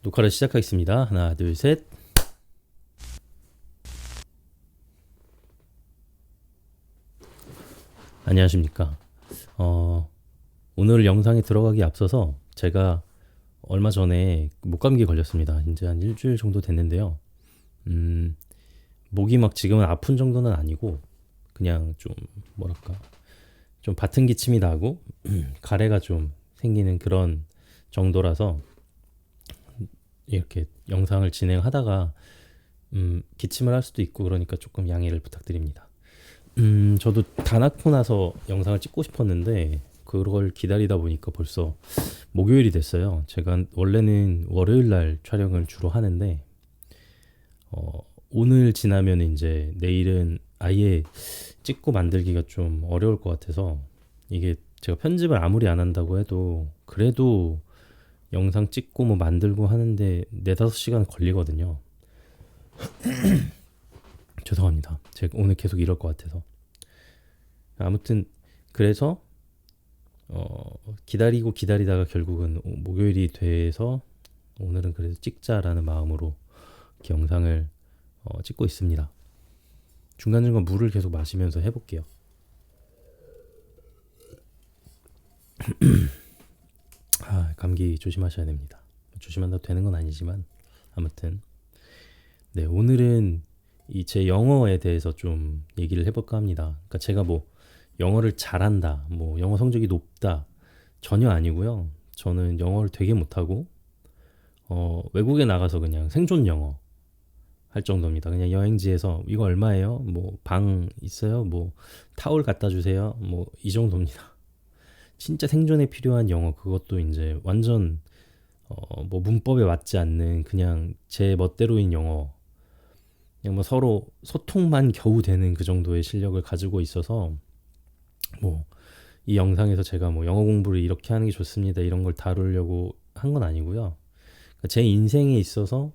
녹화를 시작하겠습니다. 하나, 둘, 셋. 안녕하십니까. 오늘 영상에 들어가기 앞서서 제가 얼마 전에 목감기 걸렸습니다. 이제 한 일주일 정도 됐는데요. 목이 막 지금은 아픈 정도는 아니고 그냥 좀 뭐랄까 좀 밭은 기침이 나고 가래가 좀 생기는 그런 정도라서 이렇게 영상을 진행하다가 기침을 할 수도 있고 그러니까 조금 양해를 부탁드립니다. 저도 다 낳고 나서 영상을 찍고 싶었는데 그걸 기다리다 보니까 벌써 목요일이 됐어요. 제가 원래는 월요일 날 촬영을 주로 하는데 오늘 지나면 이제 내일은 아예 찍고 만들기가 좀 어려울 것 같아서 이게 제가 편집을 아무리 안 한다고 해도 그래도 영상 찍고 뭐 만들고 하는데 4-5시간 걸리거든요. 죄송합니다. 제가 오늘 계속 이럴 것 같아서. 아무튼 그래서 기다리고 기다리다가 결국은 목요일이 돼서 오늘은 그래도 찍자라는 마음으로 이렇게 영상을 찍고 있습니다. 중간중간 물을 계속 마시면서 해볼게요. 감기 조심하셔야 됩니다. 조심한다고 되는 건 아니지만 아무튼 네, 오늘은 이 제 영어에 대해서 좀 얘기를 해볼까 합니다. 그러니까 제가 뭐 영어를 잘한다, 뭐 영어 성적이 높다 전혀 아니고요. 저는 영어를 되게 못하고 외국에 나가서 그냥 생존 영어 할 정도입니다. 그냥 여행지에서 이거 얼마예요? 뭐 방 있어요? 뭐 타올 갖다 주세요? 뭐 이 정도입니다. 진짜 생존에 필요한 영어 그것도 이제 완전 뭐 문법에 맞지 않는 그냥 제 멋대로인 영어 그냥 뭐 서로 소통만 겨우 되는 그 정도의 실력을 가지고 있어서 뭐 이 영상에서 제가 뭐 영어 공부를 이렇게 하는 게 좋습니다 이런 걸 다루려고 한 건 아니고요. 그러니까 제 인생에 있어서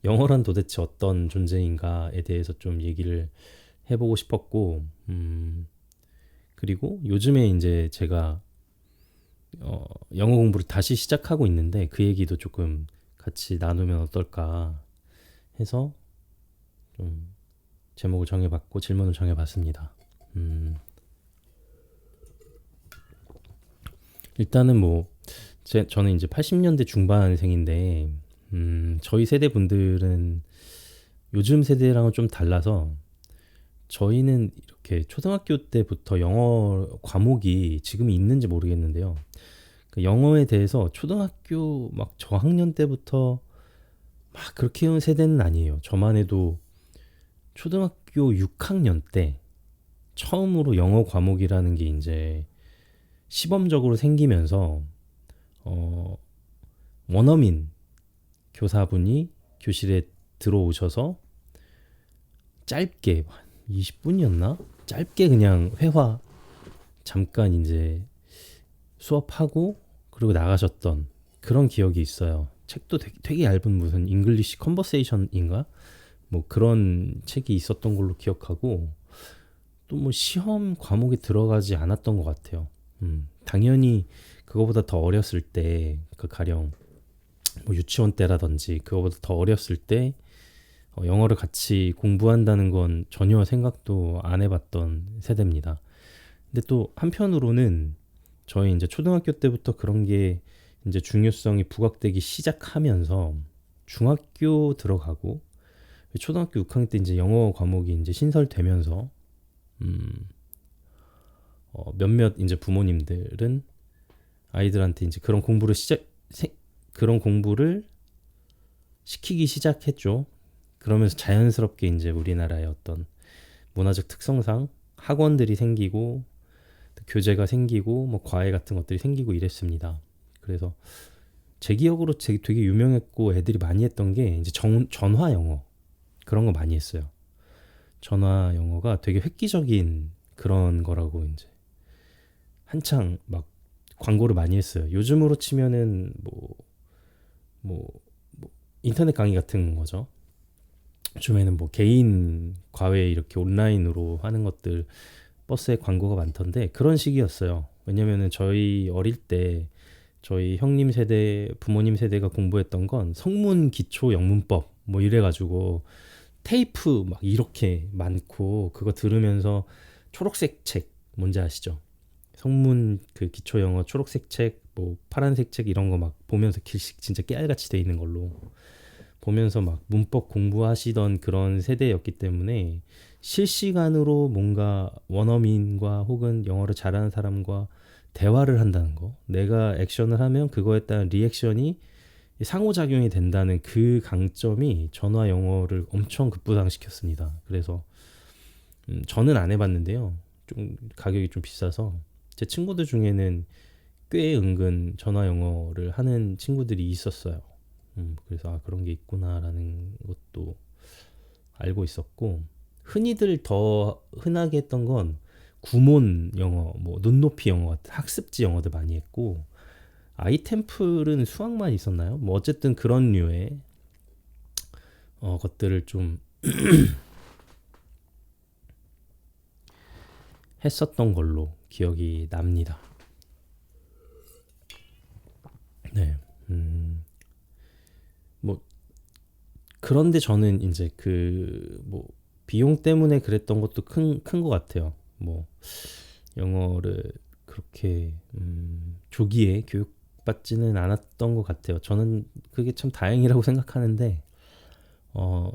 영어란 도대체 어떤 존재인가에 대해서 좀 얘기를 해보고 싶었고 그리고 요즘에 이제 제가 영어 공부를 다시 시작하고 있는데 그 얘기도 조금 같이 나누면 어떨까 해서 좀 제목을 정해봤고 질문을 정해봤습니다. 일단은 뭐 저는 이제 80년대 중반생인데 저희 세대 분들은 요즘 세대랑은 좀 달라서 저희는 이렇게 초등학교 때부터 영어 과목이 지금 있는지 모르겠는데요. 그 영어에 대해서 초등학교 막 저학년 때부터 막 그렇게 해온 세대는 아니에요. 저만 해도 초등학교 6학년 때 처음으로 영어 과목이라는 게 이제 시범적으로 생기면서 원어민 교사분이 교실에 들어오셔서 짧게 20분이었나? 짧게 그냥 회화 잠깐 이제 수업하고 그리고 나가셨던 그런 기억이 있어요. 책도 되게 얇은 무슨 잉글리시 컨버세이션인가? 뭐 그런 책이 있었던 걸로 기억하고 또 뭐 시험 과목에 들어가지 않았던 것 같아요. 당연히 그거보다 더 어렸을 때 그 가령 뭐 유치원 때라든지 그거보다 더 어렸을 때 영어를 같이 공부한다는 건 전혀 생각도 안 해봤던 세대입니다. 근데 또 한편으로는 저희 이제 초등학교 때부터 그런 게 이제 중요성이 부각되기 시작하면서 중학교 들어가고 초등학교 6학년 때 이제 영어 과목이 이제 신설되면서 몇몇 이제 부모님들은 아이들한테 이제 그런 공부를 시키기 시작했죠. 그러면서 자연스럽게 이제 우리나라의 어떤 문화적 특성상 학원들이 생기고 교재가 생기고 뭐 과외 같은 것들이 생기고 이랬습니다. 그래서 제 기억으로 되게 유명했고 애들이 많이 했던 게 이제 전화 영어 그런 거 많이 했어요. 전화 영어가 되게 획기적인 그런 거라고 이제 한창 막 광고를 많이 했어요. 요즘으로 치면은 뭐 인터넷 강의 같은 거죠. 요즘에는 뭐 개인 과외 이렇게 온라인으로 하는 것들 버스에 광고가 많던데 그런 식이었어요. 왜냐면은 저희 어릴 때 저희 형님 세대, 부모님 세대가 공부했던 건 성문 기초 영문법 뭐 이래가지고 테이프 막 이렇게 많고 그거 들으면서 초록색 책 뭔지 아시죠? 성문 그 기초 영어 초록색 책, 뭐 파란색 책 이런 거 막 보면서 길씩 진짜 깨알같이 돼 있는 걸로 보면서 막 문법 공부하시던 그런 세대였기 때문에 실시간으로 뭔가 원어민과 혹은 영어를 잘하는 사람과 대화를 한다는 거, 내가 액션을 하면 그거에 따른 리액션이 상호작용이 된다는 그 강점이 전화 영어를 엄청 급부상시켰습니다. 그래서 저는 안 해봤는데요. 좀 가격이 좀 비싸서 제 친구들 중에는 꽤 은근 전화 영어를 하는 친구들이 있었어요. 그래서 아, 그런 게 있구나라는 것도 알고 있었고, 흔히들 더 흔하게 했던 건 구몬 영어, 뭐 눈높이 영어 같은 학습지 영어들 많이 했고, 아이템플은 수학만 있었나요? 뭐 어쨌든 그런 류의 것들을 좀 했었던 걸로 기억이 납니다. 네. 뭐 그런데 저는 이제 그 뭐 비용 때문에 그랬던 것도 큰 것 같아요. 뭐 영어를 그렇게 조기에 교육받지는 않았던 것 같아요. 저는 그게 참 다행이라고 생각하는데 어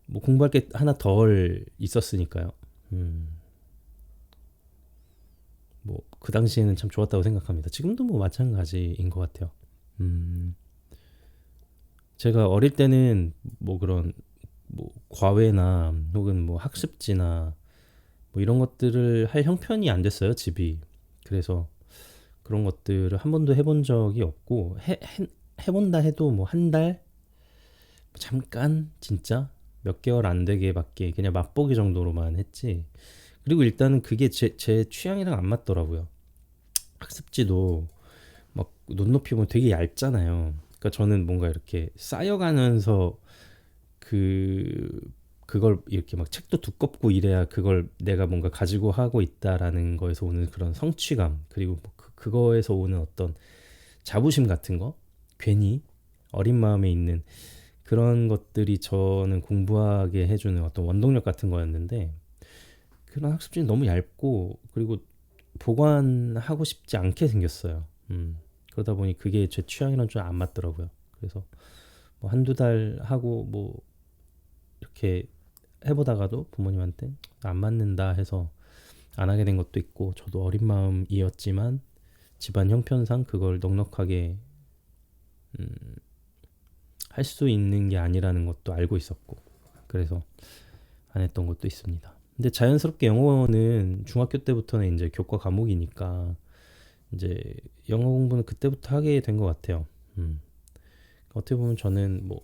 뭐 공부할 게 하나 덜 있었으니까요. 뭐 그 당시에는 참 좋았다고 생각합니다. 지금도 뭐 마찬가지인 것 같아요. 음, 제가 어릴 때는 뭐 그런 뭐 과외나 혹은 뭐 학습지나 뭐 이런 것들을 할 형편이 안 됐어요, 집이. 그래서 그런 것들을 한 번도 해본 적이 없고 해본다 해도 뭐 한 달 잠깐 진짜 몇 개월 안 되게밖에 그냥 맛보기 정도로만 했지. 그리고 일단은 그게 제 취향이랑 안 맞더라고요. 학습지도 막 눈높이 보면 되게 얇잖아요. 그러니까 저는 뭔가 이렇게 쌓여가면서 그 그걸 이렇게 막 책도 두껍고 이래야 그걸 내가 뭔가 가지고 하고 있다라는 거에서 오는 그런 성취감, 그리고 뭐 그거에서 오는 어떤 자부심 같은 거, 괜히 어린 마음에 있는 그런 것들이 저는 공부하게 해주는 어떤 원동력 같은 거였는데, 그런 학습지는 너무 얇고 그리고 보관하고 싶지 않게 생겼어요. 그러다 보니 그게 제 취향이랑 좀 안 맞더라고요. 그래서 뭐 한두 달 하고 뭐 이렇게 해보다가도 부모님한테 안 맞는다 해서 안 하게 된 것도 있고, 저도 어린 마음이었지만 집안 형편상 그걸 넉넉하게 할 수 있는 게 아니라는 것도 알고 있었고, 그래서 안 했던 것도 있습니다. 근데 자연스럽게 영어는 중학교 때부터는 이제 교과 과목이니까 이제 영어 공부는 그때부터 하게 된 것 같아요. 어떻게 보면 저는 뭐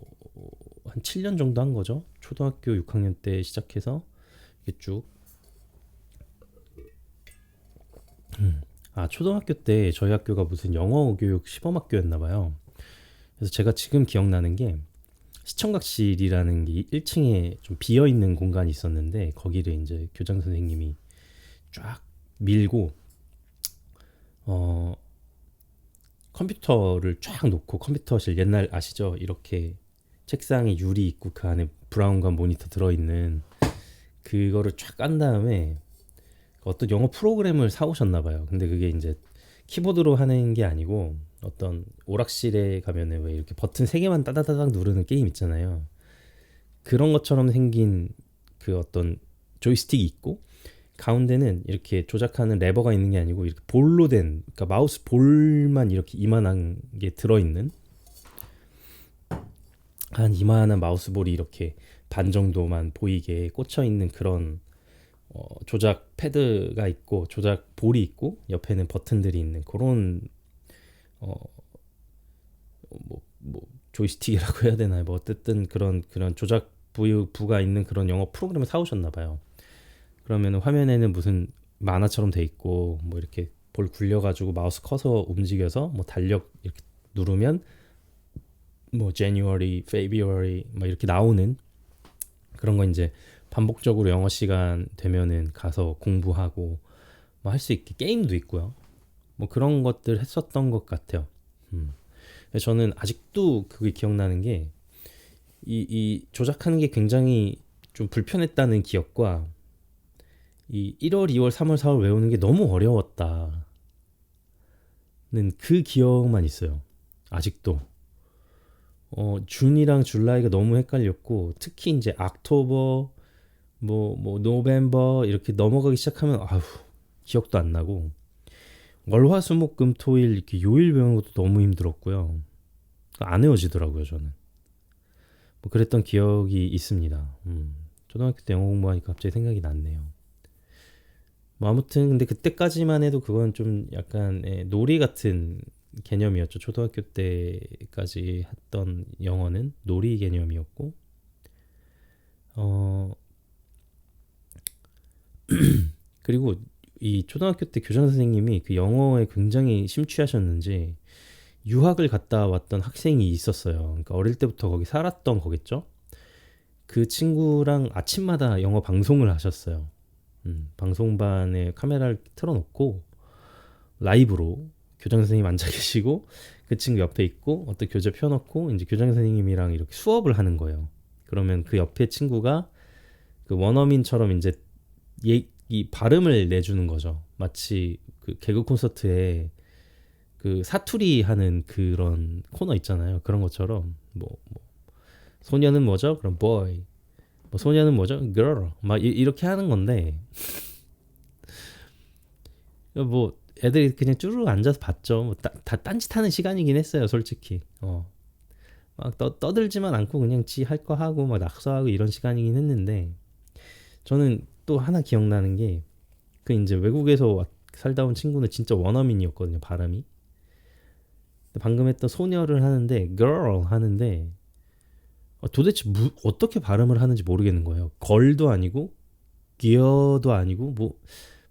한 7년 정도 한 거죠. 초등학교 6학년 때 시작해서 이게 쭉. 아, 초등학교 때 저희 학교가 무슨 영어 교육 시범학교였나 봐요. 그래서 제가 지금 기억나는 게 시청각실이라는 게 1층에 좀 비어 있는 공간이 있었는데, 거기를 이제 교장 선생님이 쫙 밀고 어 컴퓨터를 쫙 놓고, 컴퓨터실 옛날 아시죠? 이렇게 책상에 유리 있고 그 안에 브라운관 모니터 들어있는 그거를 쫙 깐 다음에 어떤 영어 프로그램을 사오셨나 봐요. 근데 그게 이제 키보드로 하는 게 아니고 어떤 오락실에 가면은 왜 이렇게 버튼 세 개만 따다다닥 누르는 게임 있잖아요. 그런 것처럼 생긴 그 어떤 조이스틱이 있고, 가운데는 이렇게 조작하는 레버가 있는 게 아니고 이렇게 볼로 된, 그러니까 마우스 볼만 이렇게 이만한 게 들어있는, 한 이만한 마우스 볼이 이렇게 반 정도만 보이게 꽂혀 있는 그런 조작 패드가 있고 조작 볼이 있고 옆에는 버튼들이 있는 그런 뭐 조이스틱이라고 해야 되나요? 뭐 어쨌든 그런 조작 부가 있는 그런 영어 프로그램을 사오셨나 봐요. 그러면 화면에는 무슨 만화처럼 돼 있고 뭐 이렇게 볼 굴려가지고 마우스 커서 움직여서 뭐 달력 이렇게 누르면 뭐 January, February 뭐 이렇게 나오는 그런 거, 이제 반복적으로 영어 시간 되면은 가서 공부하고 뭐 할 수 있게 게임도 있고요. 뭐 그런 것들 했었던 것 같아요. 음. 저는 아직도 그게 기억나는 게 이 조작하는 게 굉장히 좀 불편했다는 기억과 이 1월, 2월, 3월, 4월 외우는 게 너무 어려웠다는 그 기억만 있어요. 아직도. 준이랑 줄라이가 너무 헷갈렸고 특히 이제 악토버 뭐 노벰버 이렇게 넘어가기 시작하면 아휴 기억도 안 나고 월화수목금토일 이렇게 요일 배우는 것도 너무 힘들었고요. 안 외워지더라고요 저는. 뭐 그랬던 기억이 있습니다. 초등학교 때 영어 공부하니까 갑자기 생각이 났네요. 뭐 아무튼 근데 그때까지만 해도 그건 좀 약간 놀이 같은 개념이었죠. 초등학교 때까지 했던 영어는 놀이 개념이었고 어 그리고 이 초등학교 때 교장 선생님이 그 영어에 굉장히 심취하셨는지 유학을 갔다 왔던 학생이 있었어요. 그러니까 어릴 때부터 거기 살았던 거겠죠. 그 친구랑 아침마다 영어 방송을 하셨어요. 방송반에 카메라를 틀어놓고 라이브로 교장 선생님 앉아 계시고 그 친구 옆에 있고 어떤 교재 펴놓고 이제 교장 선생님이랑 이렇게 수업을 하는 거예요. 그러면 그 옆에 친구가 그 원어민처럼 이제 이 발음을 내주는 거죠. 마치 그 개그 콘서트에 그 사투리 하는 그런 코너 있잖아요. 그런 것처럼 뭐 소녀는 뭐죠? 그럼 boy. 뭐 소녀는 뭐죠? girl. 막 이렇게 하는 건데 뭐 애들이 그냥 쭈르륵 앉아서 봤죠. 뭐 다 딴짓하는 시간이긴 했어요, 솔직히. 막 떠들지만 않고 그냥 지 할 거 하고 막 낙서하고 이런 시간이긴 했는데 저는 또 하나 기억나는 게 그 이제 외국에서 살다 온 친구는 진짜 원어민이었거든요, 발음이. 방금 했던 소녀를 하는데 girl 하는데 도대체 어떻게 발음을 하는지 모르겠는 거예요. 걸도 아니고 기어도 아니고 뭐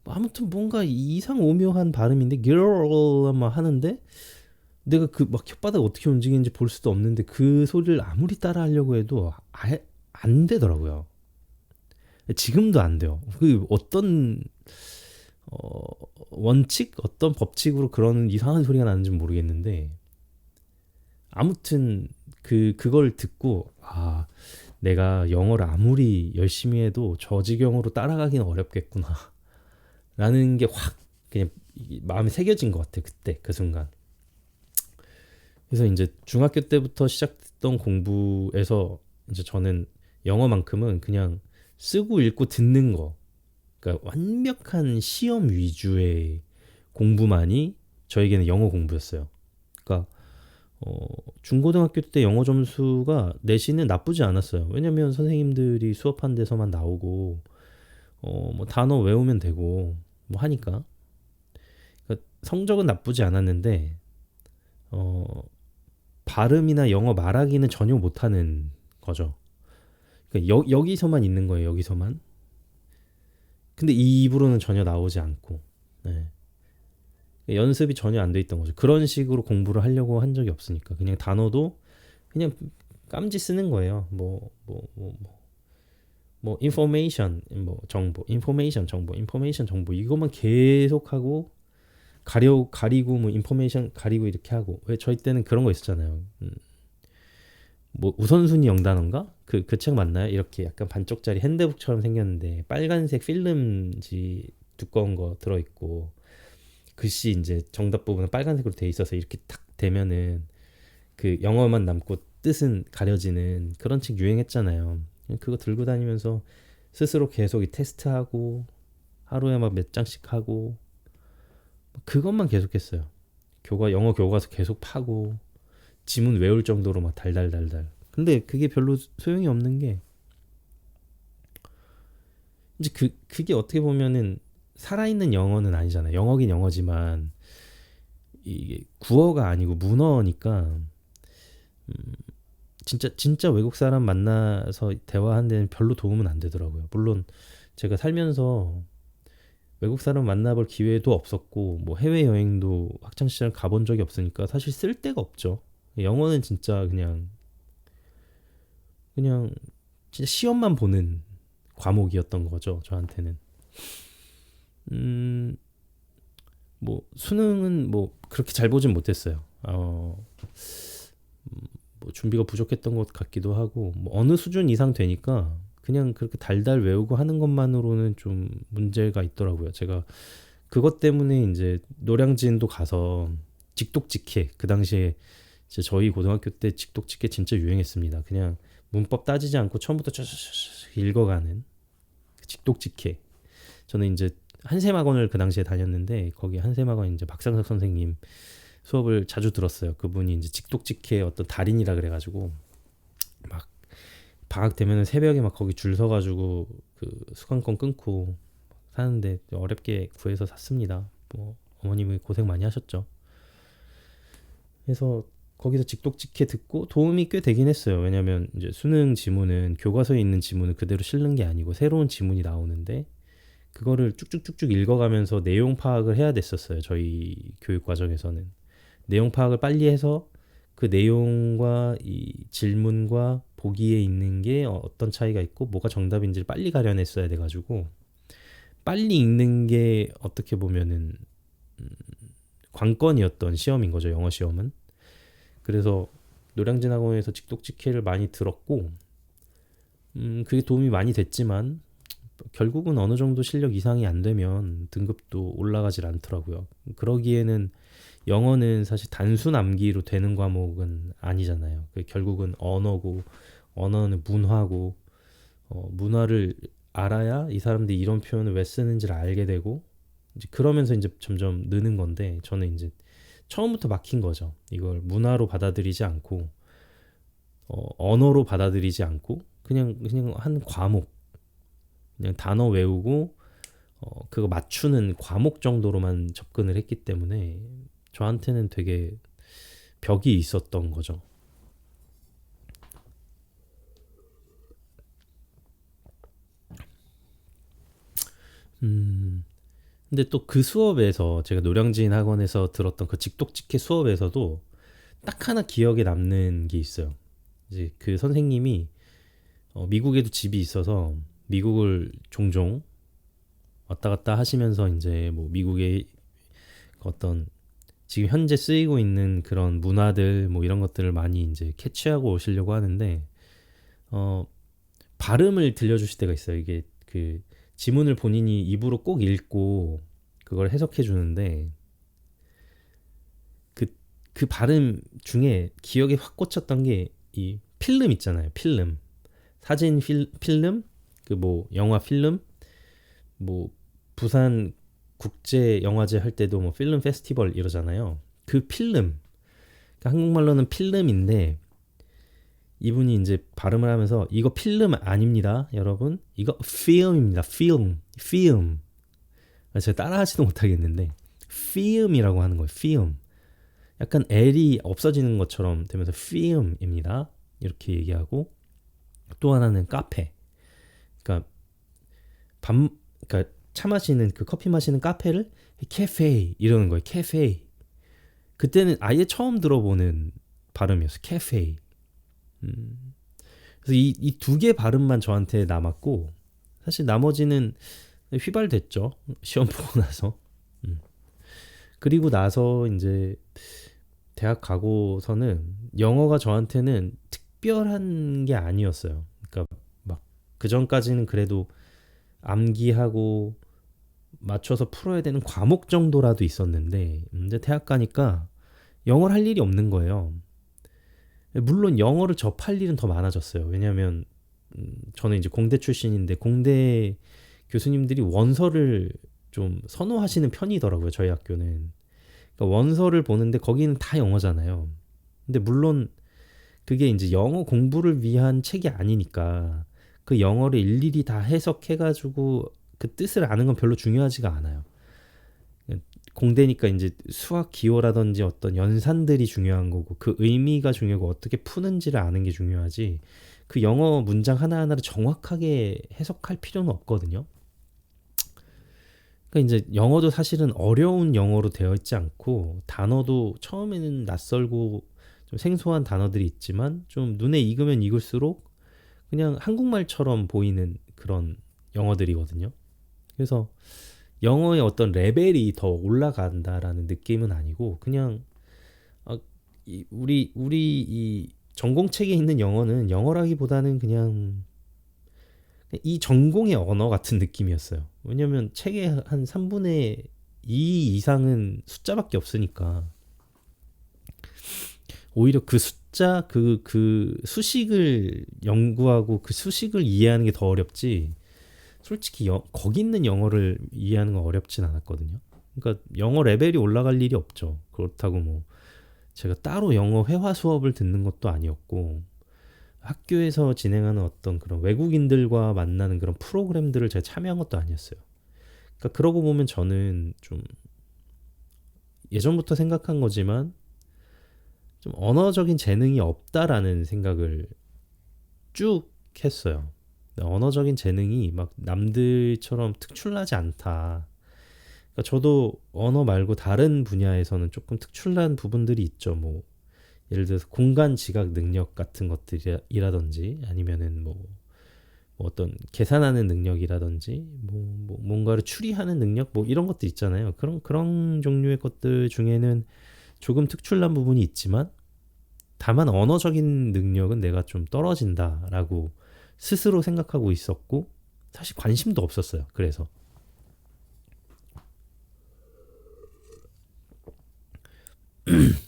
아무튼 뭔가 이상 오묘한 발음인데 girl만 하는데 내가 그 막 혓바닥 어떻게 움직이는지 볼 수도 없는데 그 소리를 아무리 따라 하려고 해도 아예 안 되더라고요. 지금도 안 돼요. 그 어떤 원칙 어떤 법칙으로 그런 이상한 소리가 나는지 모르겠는데 아무튼 그걸 듣고 내가 영어를 아무리 열심히 해도 저 지경으로 따라가기는 어렵겠구나 라는 게 확 그냥 마음에 새겨진 것 같아요. 그때 그 순간. 그래서 이제 중학교 때부터 시작했던 공부에서 이제 저는 영어만큼은 그냥 쓰고 읽고 듣는 거, 그러니까 완벽한 시험 위주의 공부만이 저에게는 영어 공부였어요. 그러니까 중고등학교 때 영어 점수가 내신은 나쁘지 않았어요. 왜냐면 선생님들이 수업한 데서만 나오고 뭐 단어 외우면 되고 뭐 하니까 그러니까 성적은 나쁘지 않았는데 발음이나 영어 말하기는 전혀 못하는 거죠. 그러니까 여기서만 있는 거예요. 여기서만. 근데 이 입으로는 전혀 나오지 않고 네. 연습이 전혀 안 돼 있던 거죠. 그런 식으로 공부를 하려고 한 적이 없으니까 그냥 단어도 그냥 깜지 쓰는 거예요. 뭐 information 뭐 정보, information 정보, information 정보 이것만 계속하고 가리고 뭐 information 가리고 이렇게 하고 왜 저희 때는 그런 거 있었잖아요. 뭐 우선순위 영단어인가? 그 책 맞나요? 이렇게 약간 반쪽짜리 핸드북처럼 생겼는데 빨간색 필름지 두꺼운 거 들어있고 글씨 이제 정답 부분은 빨간색으로 돼 있어서 이렇게 탁 대면은 그 영어만 남고 뜻은 가려지는 그런 책 유행했잖아요. 그거 들고 다니면서 스스로 계속 이 테스트하고 하루에 막 몇 장씩 하고 그것만 계속했어요. 영어 교과서 계속 파고 지문 외울 정도로 막 달달달달. 근데 그게 별로 소용이 없는 게 이제 그게 어떻게 보면은 살아있는 영어는 아니잖아요. 영어긴 영어지만 이게 구어가 아니고 문어니까 진짜 외국 사람 만나서 대화하는 데는 별로 도움은 안 되더라고요. 물론 제가 살면서 외국 사람 만나볼 기회도 없었고 뭐 해외 여행도 학창 시절 가본 적이 없으니까 사실 쓸 데가 없죠. 영어는 진짜 그냥 진짜 시험만 보는 과목이었던 거죠. 저한테는. 음, 뭐 수능은 뭐 그렇게 잘 보진 못했어요. 뭐 준비가 부족했던 것 같기도 하고 뭐 어느 수준 이상 되니까 그냥 그렇게 달달 외우고 하는 것만으로는 좀 문제가 있더라고요. 제가 그것 때문에 이제 노량진도 가서 직독직해, 그 당시에 이제 저희 고등학교 때 직독직해 진짜 유행했습니다. 그냥 문법 따지지 않고 처음부터 쫙쫙쫙 읽어가는 직독직해. 저는 이제 한샘학원을 그 당시에 다녔는데 거기 한샘학원 이제 박상석 선생님 수업을 자주 들었어요. 그분이 이제 직독직해 어떤 달인이라 그래가지고 막 방학 되면은 새벽에 막 거기 줄 서가지고 그 수강권 끊고 사는데 어렵게 구해서 샀습니다. 뭐 어머님이 고생 많이 하셨죠. 그래서 거기서 직독직해 듣고 도움이 꽤 되긴 했어요. 왜냐면 이제 수능 지문은 교과서에 있는 지문을 그대로 실는 게 아니고 새로운 지문이 나오는데 그거를 쭉쭉쭉쭉 읽어가면서 내용 파악을 해야 됐었어요. 저희 교육 과정에서는 내용 파악을 빨리 해서 그 내용과 이 질문과 보기에 있는 게 어떤 차이가 있고 뭐가 정답인지를 빨리 가려냈어야 돼가지고 빨리 읽는 게 어떻게 보면은 관건이었던 시험인 거죠. 영어 시험은. 그래서 노량진 학원에서 직독직해를 많이 들었고 그게 도움이 많이 됐지만 결국은 어느 정도 실력 이상이 안 되면 등급도 올라가질 않더라고요. 그러기에는 영어는 사실 단순 암기로 되는 과목은 아니잖아요. 결국은 언어고 언어는 문화고 문화를 알아야 이 사람들이 이런 표현을 왜 쓰는지를 알게 되고 이제 그러면서 이제 점점 느는 건데 저는 이제 처음부터 막힌 거죠. 이걸 문화로 받아들이지 않고 언어로 받아들이지 않고 그냥 한 과목 그냥 단어 외우고 그거 맞추는 과목 정도로만 접근을 했기 때문에 저한테는 되게 벽이 있었던 거죠. 근데 또 그 수업에서 제가 노량진 학원에서 들었던 그 직독직해 수업에서도 딱 하나 기억에 남는 게 있어요. 이제 그 선생님이 미국에도 집이 있어서 미국을 종종 왔다 갔다 하시면서 이제 뭐 미국의 어떤 지금 현재 쓰이고 있는 그런 문화들 뭐 이런 것들을 많이 이제 캐치하고 오시려고 하는데 어 발음을 들려주실 때가 있어요. 이게 그 지문을 본인이 입으로 꼭 읽고 그걸 해석해 주는데 그, 그 발음 중에 기억에 확 꽂혔던 게 이 필름 있잖아요. 필름. 사진 필름, 그 뭐 영화 필름, 뭐 부산 국제 영화제 할 때도 뭐 필름 페스티벌 이러잖아요. 그 필름. 그러니까 한국말로는 필름인데 이분이 이제 발음을 하면서 이거 필름 아닙니다, 여러분. 이거 필름입니다. 필름. 제가 따라하지도 못하겠는데 필름이라고 하는 거예요. 필름. 약간 L이 없어지는 것처럼 되면서 필름입니다. 이렇게 얘기하고 또 하나는 카페. 그러니까 그러니까 차 마시는 그 커피 마시는 카페를 캐페 이러는 거예요. 캐페. 그때는 아예 처음 들어보는 발음이었어요. 캐페. 그래서 이 두 개 발음만 저한테 남았고 사실 나머지는 휘발됐죠. 시험 보고 나서. 그리고 나서 이제 대학 가고서는 영어가 저한테는 특별한 게 아니었어요. 그러니까 막 그 전까지는 그래도 암기하고 맞춰서 풀어야 되는 과목 정도라도 있었는데 이제 대학 가니까 영어를 할 일이 없는 거예요. 물론 영어를 접할 일은 더 많아졌어요. 왜냐하면 저는 이제 공대 출신인데 공대 교수님들이 원서를 좀 선호하시는 편이더라고요. 저희 학교는. 그러니까 원서를 보는데 거기는 다 영어잖아요. 근데 물론 그게 이제 영어 공부를 위한 책이 아니니까 그 영어를 일일이 다 해석해가지고 그 뜻을 아는 건 별로 중요하지가 않아요. 공대니까 이제 수학 기호라든지 어떤 연산들이 중요한 거고 그 의미가 중요하고 어떻게 푸는지를 아는 게 중요하지 그 영어 문장 하나하나를 정확하게 해석할 필요는 없거든요. 그러니까 이제 영어도 사실은 어려운 영어로 되어 있지 않고 단어도 처음에는 낯설고 좀 생소한 단어들이 있지만 좀 눈에 익으면 익을수록 그냥 한국말처럼 보이는 그런 영어들이거든요. 그래서 영어의 어떤 레벨이 더 올라간다라는 느낌은 아니고 그냥 우리 이 전공책에 있는 영어는 영어라기보다는 그냥 이 전공의 언어 같은 느낌이었어요. 왜냐면 책의 한 3분의 2 이상은 숫자밖에 없으니까 오히려 그 숫자 그 수식을 연구하고 그 수식을 이해하는 게 더 어렵지. 솔직히 거기 있는 영어를 이해하는 건 어렵진 않았거든요. 그러니까 영어 레벨이 올라갈 일이 없죠. 그렇다고 뭐 제가 따로 영어 회화 수업을 듣는 것도 아니었고 학교에서 진행하는 어떤 그런 외국인들과 만나는 그런 프로그램들을 제가 참여한 것도 아니었어요. 그러니까 그러고 보면 저는 좀 예전부터 생각한 거지만 좀 언어적인 재능이 없다라는 생각을 쭉 했어요. 언어적인 재능이 막 남들처럼 특출나지 않다. 그러니까 저도 언어 말고 다른 분야에서는 조금 특출난 부분들이 있죠. 뭐 예를 들어서 공간 지각 능력 같은 것들이라든지 아니면은 뭐 어떤 계산하는 능력이라든지 뭐 뭔가를 추리하는 능력 뭐 이런 것도 있잖아요. 그런 종류의 것들 중에는 조금 특출난 부분이 있지만 다만 언어적인 능력은 내가 좀 떨어진다라고 스스로 생각하고 있었고 사실 관심도 없었어요. 그래서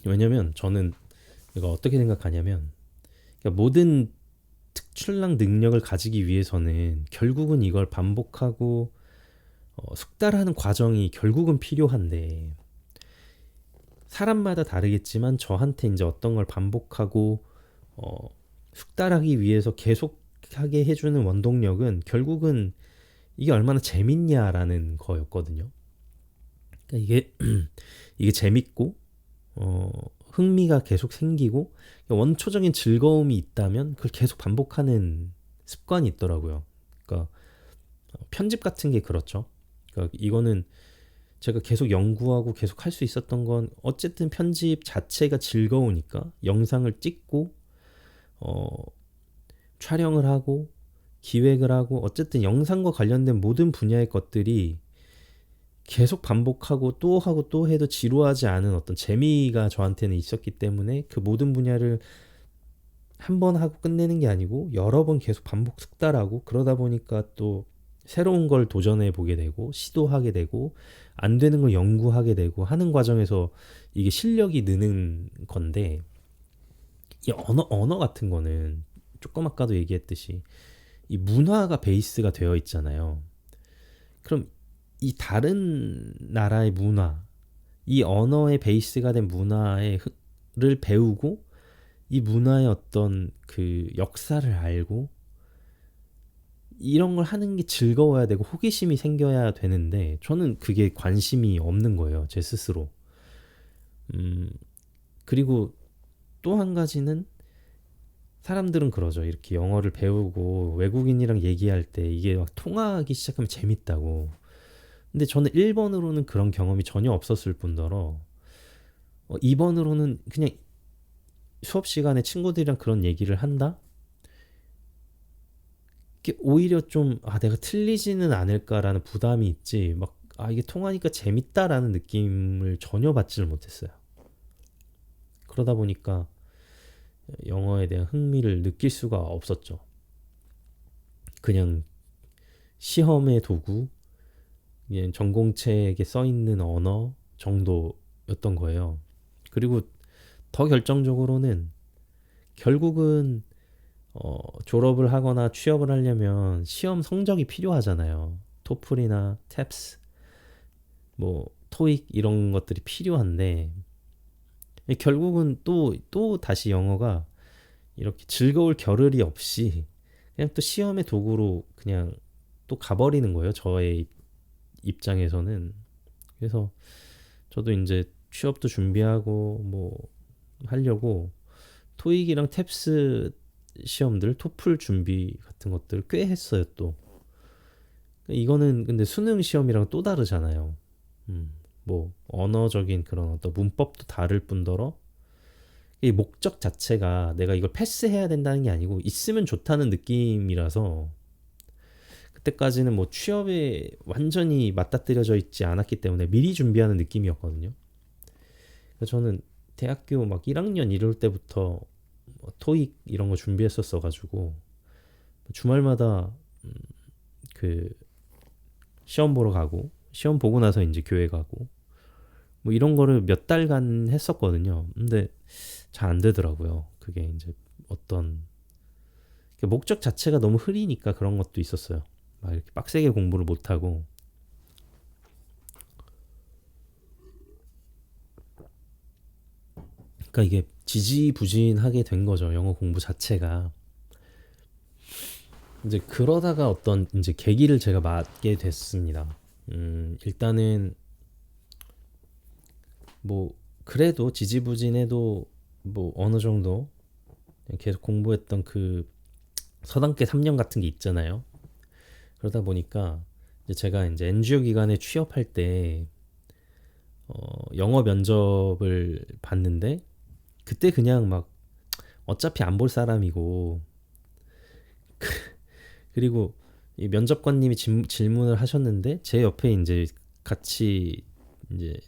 왜냐면 저는 내가 어떻게 생각하냐면 그러니까 모든 특출난 능력을 가지기 위해서는 결국은 이걸 반복하고 숙달하는 과정이 결국은 필요한데 사람마다 다르겠지만 저한테 이제 어떤 걸 반복하고 어, 숙달하기 위해서 계속하게 해주는 원동력은 결국은 이게 얼마나 재밌냐라는 거였거든요. 그러니까 이게 이게 재밌고 어, 흥미가 계속 생기고 원초적인 즐거움이 있다면 그걸 계속 반복하는 습관이 있더라고요. 그러니까 편집 같은 게 그렇죠. 그러니까 이거는 제가 계속 연구하고 계속 할 수 있었던 건 어쨌든 편집 자체가 즐거우니까 영상을 찍고 어, 촬영을 하고 기획을 하고 어쨌든 영상과 관련된 모든 분야의 것들이 계속 반복하고 또 하고 또 해도 지루하지 않은 어떤 재미가 저한테는 있었기 때문에 그 모든 분야를 한 번 하고 끝내는 게 아니고 여러 번 계속 반복 숙달하고 그러다 보니까 또 새로운 걸 도전해 보게 되고 시도하게 되고 안 되는 걸 연구하게 되고 하는 과정에서 이게 실력이 느는 건데 이 언어 같은 거는 조금 아까도 얘기했듯이 이 문화가 베이스가 되어 있잖아요. 그럼 이 다른 나라의 문화, 이 언어의 베이스가 된 문화를 배우고 이 문화의 어떤 그 역사를 알고 이런 걸 하는 게 즐거워야 되고 호기심이 생겨야 되는데 저는 그게 관심이 없는 거예요. 제 스스로. 음, 그리고 또 한 가지는 사람들은 그러죠. 이렇게 영어를 배우고 외국인이랑 얘기할 때 이게 막 통하기 시작하면 재밌다고. 근데 저는 1번으로는 그런 경험이 전혀 없었을 뿐더러 2번으로는 그냥 수업 시간에 친구들이랑 그런 얘기를 한다? 이게 오히려 좀, 내가 틀리지는 않을까라는 부담이 있지, 막, 이게 통하니까 재밌다라는 느낌을 전혀 받지를 못했어요. 그러다 보니까 영어에 대한 흥미를 느낄 수가 없었죠. 그냥 시험의 도구, 그냥 전공책에 써 있는 언어 정도였던 거예요. 그리고 더 결정적으로는 결국은 졸업을 하거나 취업을 하려면 시험 성적이 필요하잖아요. 토플이나 탭스, 뭐 토익 이런 것들이 필요한데 결국은 또 다시 영어가 이렇게 즐거울 겨를이 없이 그냥 또 시험의 도구로 그냥 또 가버리는 거예요. 저의 입장에서는. 그래서 저도 이제 취업도 준비하고 뭐 하려고 토익이랑 탭스 시험들, 토플 준비 같은 것들을 꽤 했어요, 또. 이거는 근데 수능 시험이랑 또 다르잖아요. 뭐, 언어적인 그런 어떤 문법도 다를 뿐더러, 이 목적 자체가 내가 이걸 패스해야 된다는 게 아니고, 있으면 좋다는 느낌이라서, 그때까지는 뭐 취업에 완전히 맞닥뜨려져 있지 않았기 때문에 미리 준비하는 느낌이었거든요. 그래서 저는 대학교 막 1학년 이럴 때부터 뭐 토익 이런 거 준비했었어 가지고 주말마다 그 시험 보러 가고 시험 보고 나서 이제 교회 가고 뭐 이런 거를 몇 달간 했었거든요. 근데 잘 안 되더라고요. 그게 이제 어떤 목적 자체가 너무 흐리니까 그런 것도 있었어요. 막 이렇게 빡세게 공부를 못 하고 그러니까 이게 지지부진하게 된 거죠. 영어 공부 자체가. 이제 그러다가 어떤 이제 계기를 제가 맞게 됐습니다. 일단은 뭐 그래도 지지부진해도 뭐 어느 정도 계속 공부했던 그 서당계 3년 같은 게 있잖아요. 그러다 보니까 이제 제가 이제 NGO 기관에 취업할 때 영어 면접을 봤는데 그때 그냥 막 어차피 안 볼 사람이고 그리고 이 면접관님이 질문을 하셨는데 제 옆에 이제 같이 이제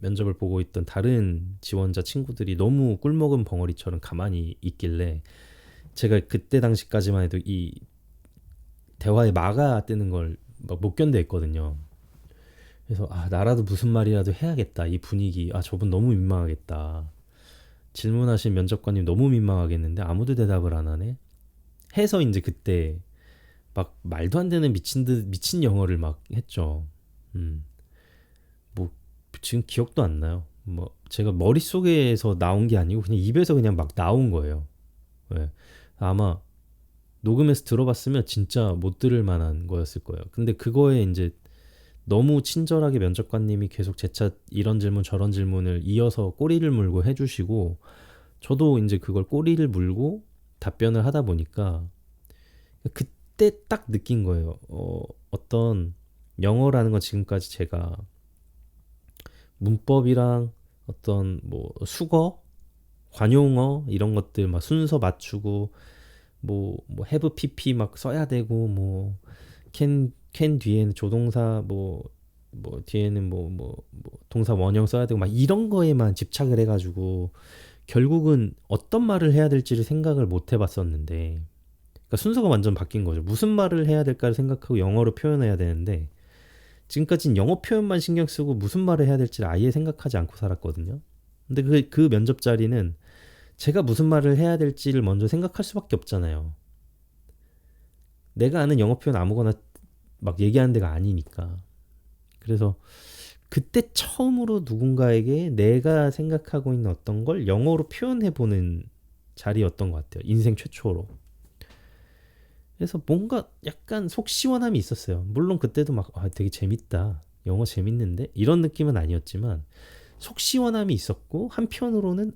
면접을 보고 있던 다른 지원자 친구들이 너무 꿀먹은 벙어리처럼 가만히 있길래 제가 그때 당시까지만 해도 이 대화에 막아 뜨는 걸 막 못 견뎌했거든요. 그래서 아 나라도 무슨 말이라도 해야겠다. 이 분위기 아 저분 너무 민망하겠다. 질문하신 면접관님 너무 민망하겠는데 아무도 대답을 안 하네. 해서 이제 그때 막 말도 안 되는 미친 듯 미친 영어를 막 했죠. 음. 뭐 지금 기억도 안 나요. 뭐 제가 머릿속에서 나온 게 아니고 그냥 입에서 그냥 막 나온 거예요. 네. 아마 녹음해서 들어봤으면 진짜 못 들을 만한 거였을 거예요. 근데 그거에 이제 너무 친절하게 면접관님이 계속 재차 이런 질문 저런 질문을 이어서 꼬리를 물고 해주시고 저도 이제 그걸 꼬리를 물고 답변을 하다 보니까 그때 딱 느낀 거예요. 어떤 영어라는 건 지금까지 제가 문법이랑 어떤 뭐 수거, 관용어 이런 것들 막 순서 맞추고 뭐 have pp 막 써야 되고 뭐 can 뒤에는 조동사 뭐 뒤에는 뭐 동사 원형 써야 되고 막 이런 거에만 집착을 해가지고 결국은 어떤 말을 해야 될지를 생각을 못 해봤었는데 그러니까 순서가 완전 바뀐 거죠. 무슨 말을 해야 될까를 생각하고 영어로 표현해야 되는데 지금까지는 영어 표현만 신경 쓰고 무슨 말을 해야 될지를 아예 생각하지 않고 살았거든요. 근데 그 면접 자리는 제가 무슨 말을 해야 될지를 먼저 생각할 수밖에 없잖아요. 내가 아는 영어 표현 아무거나 막 얘기하는 데가 아니니까. 그래서 그때 처음으로 누군가에게 내가 생각하고 있는 어떤 걸 영어로 표현해보는 자리였던 것 같아요. 인생 최초로. 그래서 뭔가 약간 속 시원함이 있었어요. 물론 그때도 막 되게 재밌다. 영어 재밌는데? 이런 느낌은 아니었지만 속 시원함이 있었고 한편으로는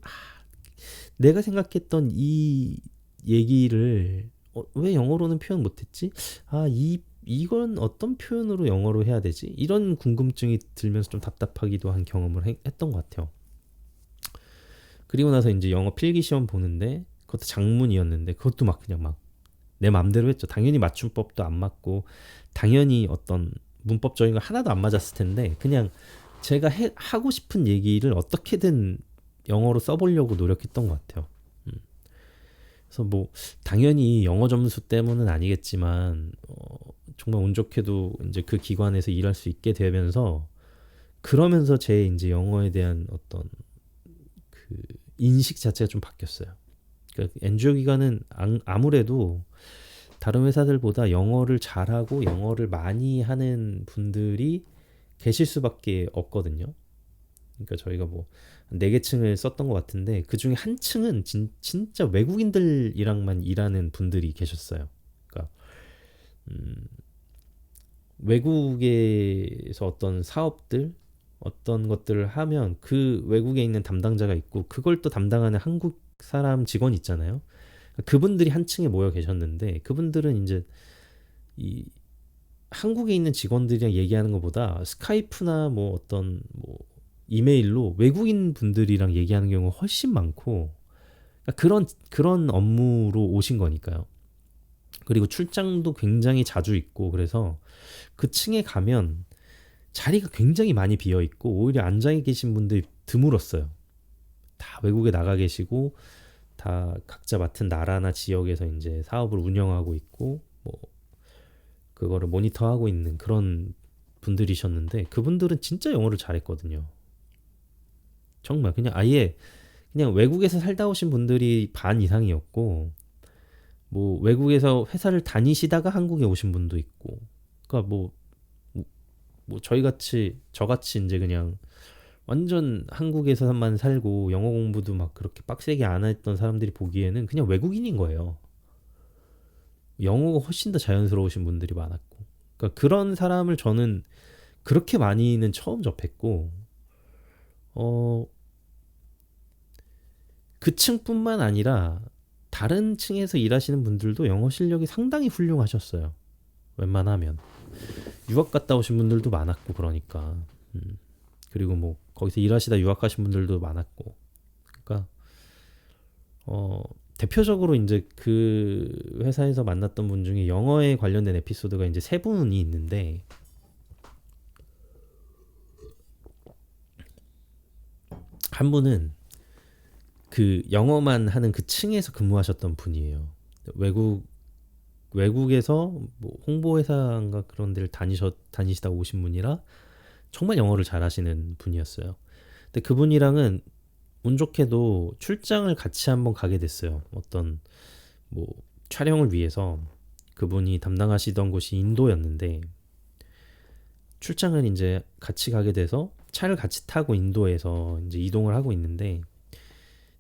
내가 생각했던 이 얘기를 왜 영어로는 표현 못했지? 이건 어떤 표현으로 영어로 해야 되지? 이런 궁금증이 들면서 좀 답답하기도 한 경험을 했던 것 같아요. 그리고 나서 이제 영어 필기 시험 보는데 그것도 장문이었는데 그것도 막 그냥 막 내 맘대로 했죠. 당연히 맞춤법도 안 맞고 당연히 어떤 문법적인 거 하나도 안 맞았을 텐데 그냥 제가 하고 싶은 얘기를 어떻게든 영어로 써보려고 노력했던 것 같아요. 그래서 뭐 당연히 영어 점수 때문은 아니겠지만 정말 운 좋게도 이제 그 기관에서 일할 수 있게 되면서 그러면서 제 이제 영어에 대한 어떤 그 인식 자체가 좀 바뀌었어요. 그러니까 NGO 기관은 아무래도 다른 회사들보다 영어를 잘하고 영어를 많이 하는 분들이 계실 수밖에 없거든요. 그러니까 저희가 뭐 4개 층을 썼던 것 같은데 그 중에 한 층은 진짜 외국인들이랑만 일하는 분들이 계셨어요. 그러니까 외국에서 어떤 사업들 어떤 것들을 하면 그 외국에 있는 담당자가 있고 그걸 또 담당하는 한국 사람 직원 있잖아요. 그분들이 한 층에 모여 계셨는데 그분들은 이제 이 한국에 있는 직원들이랑 얘기하는 것보다 스카이프나 뭐 어떤 뭐 이메일로 외국인 분들이랑 얘기하는 경우가 훨씬 많고 그러니까 그런 업무로 오신 거니까요. 그리고 출장도 굉장히 자주 있고 그래서 그 층에 가면 자리가 굉장히 많이 비어 있고 오히려 앉아 계신 분들이 드물었어요. 다 외국에 나가 계시고 다 각자 맡은 나라나 지역에서 이제 사업을 운영하고 있고 뭐 그거를 모니터하고 있는 그런 분들이셨는데 그분들은 진짜 영어를 잘했거든요. 정말 그냥 아예 그냥 외국에서 살다 오신 분들이 반 이상이었고 뭐 외국에서 회사를 다니시다가 한국에 오신 분도 있고 그러니까 뭐 저같이 이제 그냥 완전 한국에서만 살고 영어 공부도 막 그렇게 빡세게 안 했던 사람들이 보기에는 그냥 외국인인 거예요. 영어가 훨씬 더 자연스러우신 분들이 많았고 그러니까 그런 사람을 저는 그렇게 많이는 처음 접했고 어, 그 층뿐만 아니라 다른 층에서 일하시는 분들도 영어 실력이 상당히 훌륭하셨어요. 웬만하면 유학 갔다 오신 분들도 많았고 그러니까 그리고 뭐 거기서 일하시다 유학하신 분들도 많았고 그러니까 대표적으로 이제 그 회사에서 만났던 분 중에 영어에 관련된 에피소드가 이제 세 분이 있는데 한 분은 그 영어만 하는 그 층에서 근무하셨던 분이에요. 외국에서 뭐 홍보회사인가 그런 데를 다니시다 오신 분이라 정말 영어를 잘하시는 분이었어요. 근데 그분이랑은 운 좋게도 출장을 같이 한번 가게 됐어요. 어떤 뭐 촬영을 위해서 그분이 담당하시던 곳이 인도였는데 출장을 이제 같이 가게 돼서 차를 같이 타고 인도에서 이제 이동을 하고 있는데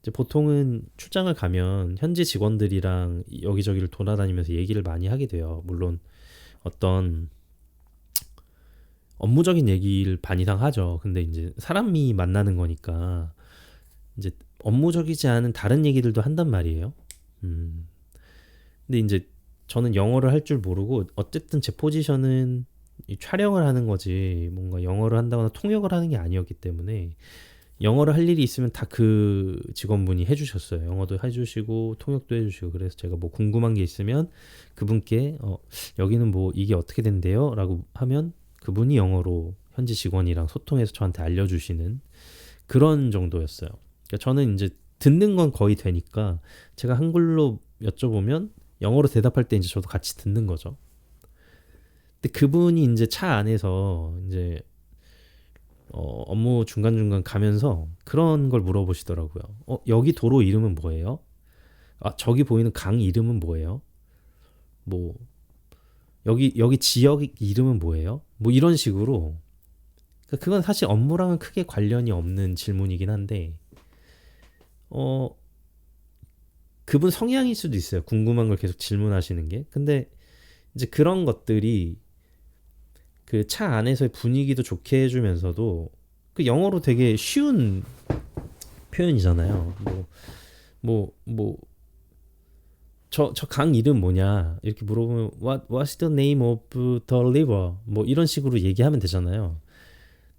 이제 보통은 출장을 가면 현지 직원들이랑 여기저기를 돌아다니면서 얘기를 많이 하게 돼요. 물론 어떤 업무적인 얘기를 반 이상 하죠. 근데 이제 사람이 만나는 거니까 이제 업무적이지 않은 다른 얘기들도 한단 말이에요. 근데 이제 저는 영어를 할 줄 모르고 어쨌든 제 포지션은 이 촬영을 하는 거지 뭔가 영어를 한다거나 통역을 하는 게 아니었기 때문에 영어를 할 일이 있으면 다 그 직원분이 해주셨어요. 영어도 해주시고 통역도 해주시고 그래서 제가 뭐 궁금한 게 있으면 그분께 여기는 뭐 이게 어떻게 된대요? 라고 하면 그분이 영어로 현지 직원이랑 소통해서 저한테 알려주시는 그런 정도였어요. 그러니까 저는 이제 듣는 건 거의 되니까 제가 한글로 여쭤보면 영어로 대답할 때 이제 저도 같이 듣는 거죠. 근데 그분이 이제 차 안에서 이제 업무 중간중간 가면서 그런 걸 물어보시더라고요. 여기 도로 이름은 뭐예요? 저기 보이는 강 이름은 뭐예요? 뭐 여기 지역 이름은 뭐예요? 뭐 이런 식으로 그러니까 그건 사실 업무랑은 크게 관련이 없는 질문이긴 한데 그분 성향일 수도 있어요. 궁금한 걸 계속 질문하시는 게. 근데 이제 그런 것들이 그 차 안에서의 분위기도 좋게 해주면서도 그 영어로 되게 쉬운 표현이잖아요. 저 강 이름 뭐냐 이렇게 물어보면 What's the name of the river? 뭐 이런 식으로 얘기하면 되잖아요.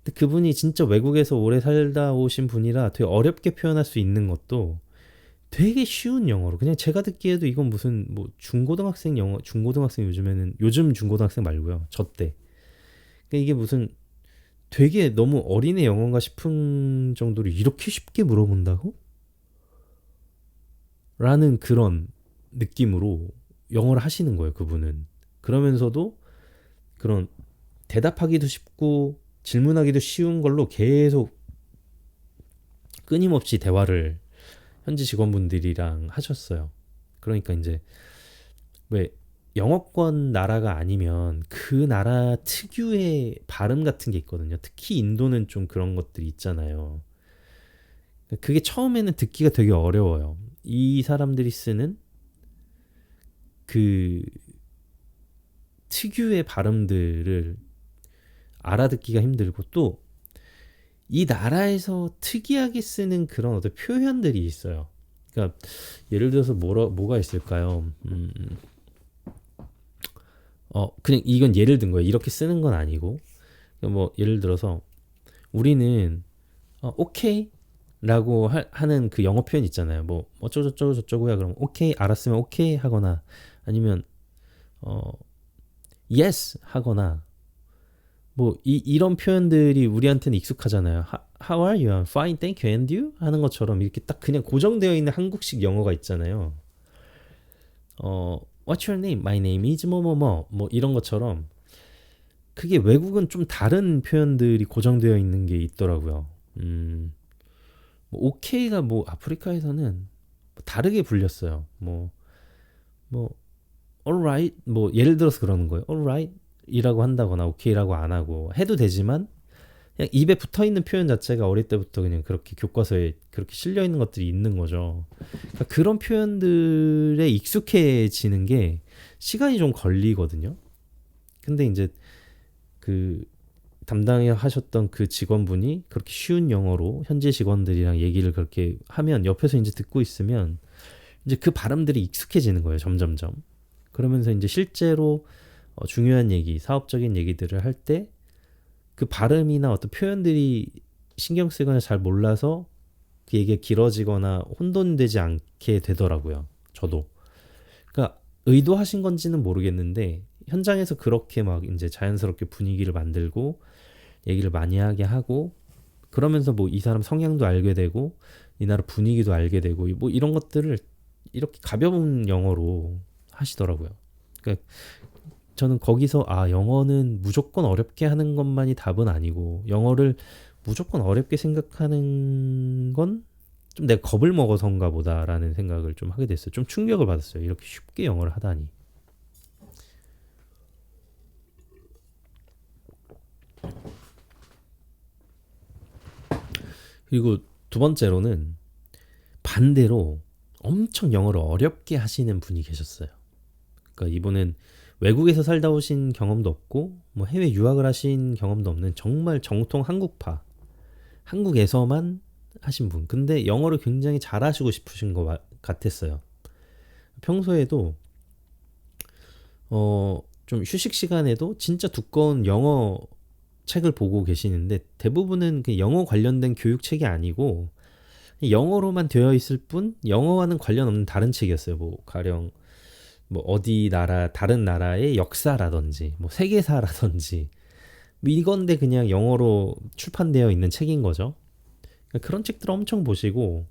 근데 그분이 진짜 외국에서 오래 살다 오신 분이라 되게 어렵게 표현할 수 있는 것도 되게 쉬운 영어로 그냥 제가 듣기에도 이건 무슨 뭐 중고등학생 영어 중고등학생 요즘 중고등학생 말고요. 저 때 그러니까 이게 무슨 되게 너무 어린애 영어인가 싶은 정도로 이렇게 쉽게 물어본다고? 라는 그런 느낌으로 영어를 하시는 거예요, 그분은. 그러면서도 그런 대답하기도 쉽고 질문하기도 쉬운 걸로 계속 끊임없이 대화를 현지 직원분들이랑 하셨어요. 그러니까 이제 왜 영어권 나라가 아니면 그 나라 특유의 발음 같은 게 있거든요. 특히 인도는 좀 그런 것들이 있잖아요. 그게 처음에는 듣기가 되게 어려워요. 이 사람들이 쓰는 그 특유의 발음들을 알아듣기가 힘들고 또 이 나라에서 특이하게 쓰는 그런 어떤 표현들이 있어요. 그러니까 예를 들어서 뭐가 있을까요? 그냥 이건 예를 든 거예요. 이렇게 쓰는 건 아니고 뭐 예를 들어서 우리는 오케이 라고 하는 그 영어 표현 있잖아요. 뭐 어쩌고저쩌고 저쩌고야 그럼 오케이 알았으면 오케이 하거나 아니면 어, yes 하거나 뭐 이런 표현들이 우리한테는 익숙하잖아요. How are you? I'm fine, thank you. And you? 하는 것처럼 이렇게 딱 그냥 고정되어 있는 한국식 영어가 있잖아요. What's your name? My name is 뭐뭐뭐 뭐 이런 것처럼 그게 외국은 좀 다른 표현들이 고정되어 있는 게 있더라고요. 뭐 오케이가 뭐 아프리카에서는 뭐 다르게 불렸어요. 뭐 alright 뭐 예를 들어서 그러는 거예요. alright 이라고 한다거나 오케이라고 안 하고 해도 되지만 그냥 입에 붙어 있는 표현 자체가 어릴 때부터 그냥 그렇게 교과서에 그렇게 실려 있는 것들이 있는 거죠. 그러니까 그런 표현들에 익숙해지는 게 시간이 좀 걸리거든요. 근데 이제 그 담당해 하셨던 그 직원분이 그렇게 쉬운 영어로 현지 직원들이랑 얘기를 그렇게 하면 옆에서 이제 듣고 있으면 이제 그 발음들이 익숙해지는 거예요, 점점점. 그러면서 이제 실제로 중요한 얘기, 사업적인 얘기들을 할 때 그 발음이나 어떤 표현들이 신경 쓰거나 잘 몰라서 그 얘기가 길어지거나 혼돈되지 않게 되더라고요. 저도. 그러니까 의도하신 건지는 모르겠는데 현장에서 그렇게 막 이제 자연스럽게 분위기를 만들고 얘기를 많이 하게 하고 그러면서 뭐 이 사람 성향도 알게 되고 이 나라 분위기도 알게 되고 뭐 이런 것들을 이렇게 가벼운 영어로 하시더라고요. 그러니까 저는 거기서 영어는 무조건 어렵게 하는 것만이 답은 아니고 영어를 무조건 어렵게 생각하는 건 좀 내가 겁을 먹어서인가 보다라는 생각을 좀 하게 됐어요. 좀 충격을 받았어요. 이렇게 쉽게 영어를 하다니. 그리고 두 번째로는 반대로 엄청 영어를 어렵게 하시는 분이 계셨어요. 그러니까 이분은 외국에서 살다 오신 경험도 없고 뭐 해외 유학을 하신 경험도 없는 정말 정통 한국파, 한국에서만 하신 분. 근데 영어를 굉장히 잘하시고 싶으신 것 같았어요. 평소에도 좀 휴식 시간에도 진짜 두꺼운 영어 책을 보고 계시는데 대부분은 그 영어 관련된 교육책이 아니고 영어로만 되어 있을 뿐 영어와는 관련 없는 다른 책이었어요. 뭐 가령 뭐 어디 나라 다른 나라의 역사라든지 뭐 세계사라든지 뭐 이건데 그냥 영어로 출판되어 있는 책인 거죠. 그러니까 그런 책들을 엄청 보시고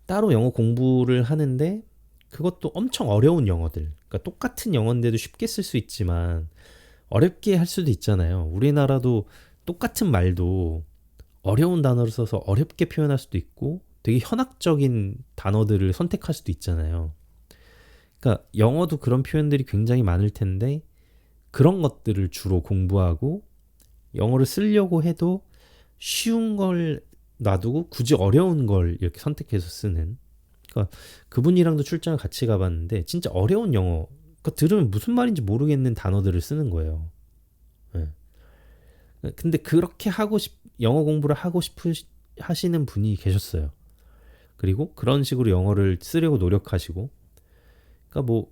따로 영어 공부를 하는데 그것도 엄청 어려운 영어들. 그러니까 똑같은 영어인데도 쉽게 쓸 수 있지만 어렵게 할 수도 있잖아요. 우리나라도 똑같은 말도 어려운 단어를 써서 어렵게 표현할 수도 있고 되게 현학적인 단어들을 선택할 수도 있잖아요. 그러니까 영어도 그런 표현들이 굉장히 많을 텐데 그런 것들을 주로 공부하고 영어를 쓰려고 해도 쉬운 걸 놔두고 굳이 어려운 걸 이렇게 선택해서 쓰는. 그러니까 그분이랑도 출장을 같이 가봤는데 진짜 어려운 영어. 그러니까 들으면 무슨 말인지 모르겠는 단어들을 쓰는 거예요. 네. 근데 그렇게 영어 공부를 하고 싶으 하시는 분이 계셨어요. 그리고 그런 식으로 영어를 쓰려고 노력하시고, 그러니까 뭐,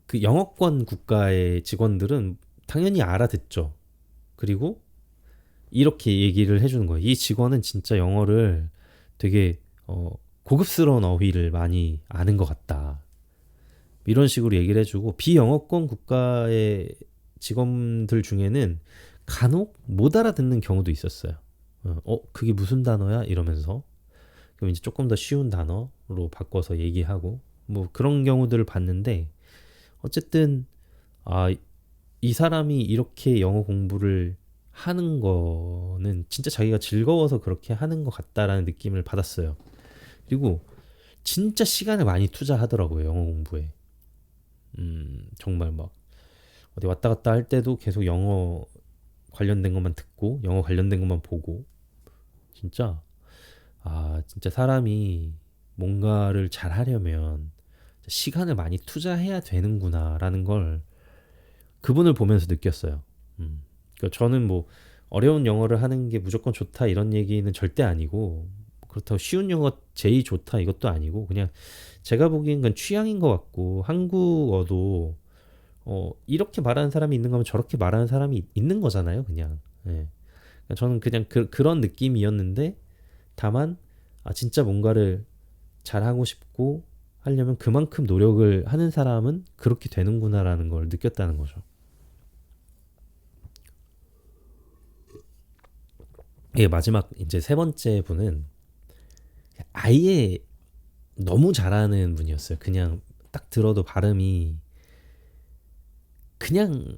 그 영어권 국가의 직원들은 당연히 알아듣죠. 그리고 이렇게 얘기를 해주는 거예요. 이 직원은 진짜 영어를 되게 고급스러운 어휘를 많이 아는 것 같다. 이런 식으로 얘기를 해주고 비영어권 국가의 직원들 중에는 간혹 못 알아듣는 경우도 있었어요. 그게 무슨 단어야? 이러면서 그럼 이제 조금 더 쉬운 단어로 바꿔서 얘기하고 뭐 그런 경우들을 봤는데 어쨌든 이 사람이 이렇게 영어 공부를 하는 거는 진짜 자기가 즐거워서 그렇게 하는 것 같다라는 느낌을 받았어요. 그리고 진짜 시간을 많이 투자하더라고요, 영어 공부에. 정말 막 어디 왔다 갔다 할 때도 계속 영어 관련된 것만 듣고 영어 관련된 것만 보고 진짜 진짜 사람이 뭔가를 잘 하려면 시간을 많이 투자해야 되는구나라는 걸 그분을 보면서 느꼈어요. 그러니까 저는 뭐 어려운 영어를 하는 게 무조건 좋다 이런 얘기는 절대 아니고 그렇다고 쉬운 영어 제일 좋다 이것도 아니고 그냥 제가 보기엔 그건 취향인 것 같고 한국어도 이렇게 말하는 사람이 있는 거면 저렇게 말하는 사람이 있는 거잖아요, 그냥. 예. 그러니까 저는 그냥 그런 느낌이었는데 다만 진짜 뭔가를 잘하고 싶고 하려면 그만큼 노력을 하는 사람은 그렇게 되는구나라는 걸 느꼈다는 거죠. 예, 마지막 이제 세 번째 분은 아예 너무 잘하는 분이었어요. 그냥 딱 들어도 발음이 그냥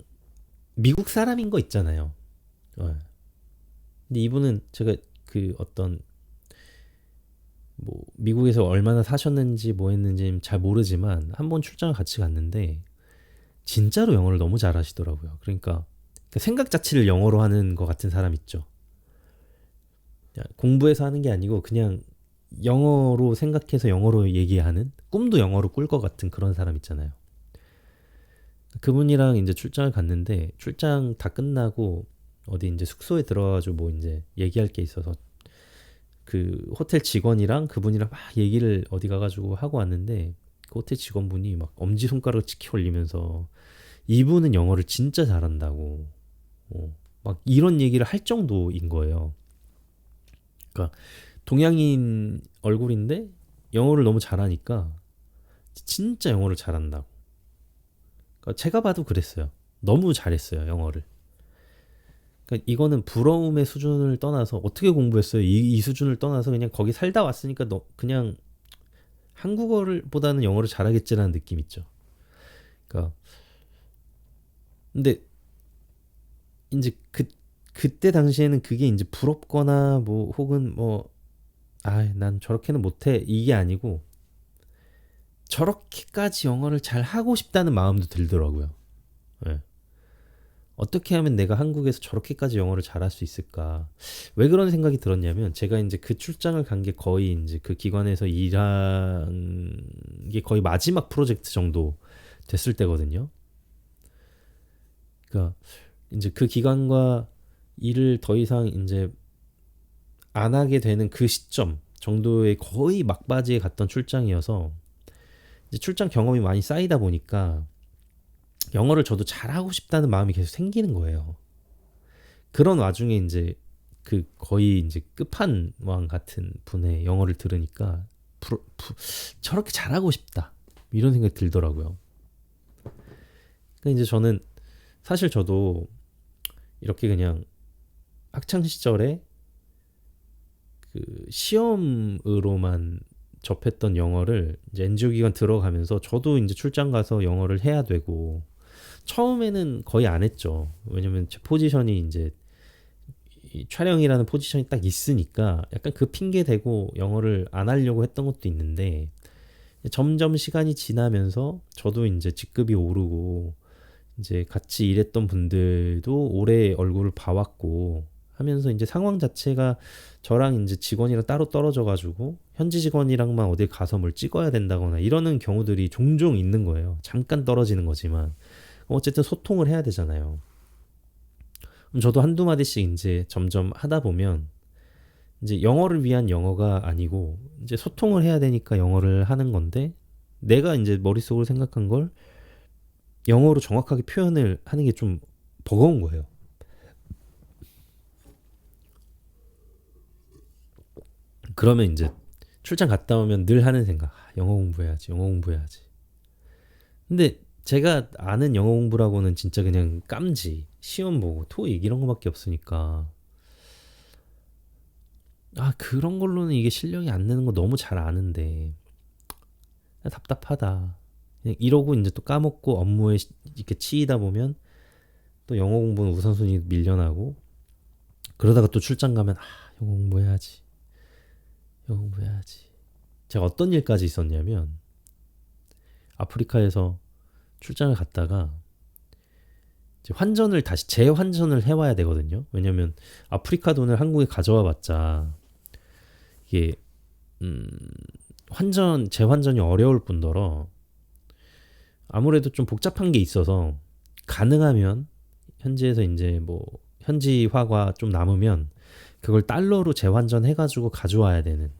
미국 사람인 거 있잖아요. 근데 이분은 제가 그 어떤 뭐 미국에서 얼마나 사셨는지 뭐 했는지 잘 모르지만 한번 출장을 같이 갔는데 진짜로 영어를 너무 잘하시더라고요. 그러니까 생각 자체를 영어로 하는 것 같은 사람 있죠. 공부해서 하는 게 아니고 그냥 영어로 생각해서 영어로 얘기하는, 꿈도 영어로 꿀 것 같은 그런 사람 있잖아요. 그분이랑 이제 출장을 갔는데 출장 다 끝나고 어디 이제 숙소에 들어가지고 뭐 이제 얘기할 게 있어서 그 호텔 직원이랑 그분이랑 막 얘기를 어디 가가지고 하고 왔는데 그 호텔 직원분이 막 엄지손가락을 치켜 올리면서 이분은 영어를 진짜 잘한다고 막 이런 얘기를 할 정도인 거예요. 그러니까 동양인 얼굴인데 영어를 너무 잘하니까 진짜 영어를 잘한다고. 그러니까 제가 봐도 그랬어요. 너무 잘했어요, 영어를. 그러니까 이거는 부러움의 수준을 떠나서 어떻게 공부했어요? 이 수준을 떠나서 그냥 거기 살다 왔으니까 그냥 한국어를 보다는 영어를 잘하겠지라는 느낌 있죠. 그러니까 근데 이제 그때 당시에는 그게 이제 부럽거나 뭐 혹은 뭐 난 저렇게는 못해 이게 아니고 저렇게까지 영어를 잘 하고 싶다는 마음도 들더라고요. 예. 어떻게 하면 내가 한국에서 저렇게까지 영어를 잘할 수 있을까? 왜 그런 생각이 들었냐면 제가 이제 그 출장을 간 게 거의 이제 그 기관에서 일한 게 거의 마지막 프로젝트 정도 됐을 때거든요. 그러니까 이제 그 기관과 일을 더 이상 이제 안 하게 되는 그 시점 정도의 거의 막바지에 갔던 출장이어서 이제 출장 경험이 많이 쌓이다 보니까 영어를 저도 잘하고 싶다는 마음이 계속 생기는 거예요. 그런 와중에 이제 그 거의 이제 끝판왕 같은 분의 영어를 들으니까 저렇게 잘하고 싶다 이런 생각이 들더라고요. 그러니까 이제 저는 사실 저도 이렇게 그냥 학창 시절에 그 시험으로만 접했던 영어를 이제 NGO 기관 들어가면서 저도 이제 출장 가서 영어를 해야 되고 처음에는 거의 안 했죠. 왜냐면 제 포지션이 이제 이 촬영이라는 포지션이 딱 있으니까 약간 그 핑계 대고 영어를 안 하려고 했던 것도 있는데 점점 시간이 지나면서 저도 이제 직급이 오르고 이제 같이 일했던 분들도 오래 얼굴을 봐왔고 하면서 이제 상황 자체가 저랑 이제 직원이랑 따로 떨어져 가지고 현지 직원이랑만 어딜 가서 뭘 찍어야 된다거나 이러는 경우들이 종종 있는 거예요. 잠깐 떨어지는 거지만 어쨌든 소통을 해야 되잖아요. 그럼 저도 한두 마디씩 이제 점점 하다 보면 이제 영어를 위한 영어가 아니고 이제 소통을 해야 되니까 영어를 하는 건데 내가 이제 머릿속으로 생각한 걸 영어로 정확하게 표현을 하는 게 좀 버거운 거예요. 그러면 이제 출장 갔다 오면 늘 하는 생각, 영어 공부해야지, 영어 공부해야지. 근데 제가 아는 영어 공부라고는 진짜 그냥 깜지, 시험 보고 토익 이런 거밖에 없으니까 그런 걸로는 이게 실력이 안 느는 거 너무 잘 아는데 답답하다. 그냥 이러고 이제 또 까먹고 업무에 이렇게 치이다 보면 또 영어 공부는 우선순위 밀려나고 그러다가 또 출장 가면 영어 공부해야지. 영어 공부해야지. 제가 어떤 일까지 있었냐면 아프리카에서 출장을 갔다가 이제 환전을 다시 재환전을 해와야 되거든요. 왜냐면 아프리카 돈을 한국에 가져와 봤자 이게 재환전이 어려울 뿐더러 아무래도 좀 복잡한 게 있어서 가능하면 현지에서 이제 뭐 현지화가 좀 남으면 그걸 달러로 재환전해가지고 가져와야 되는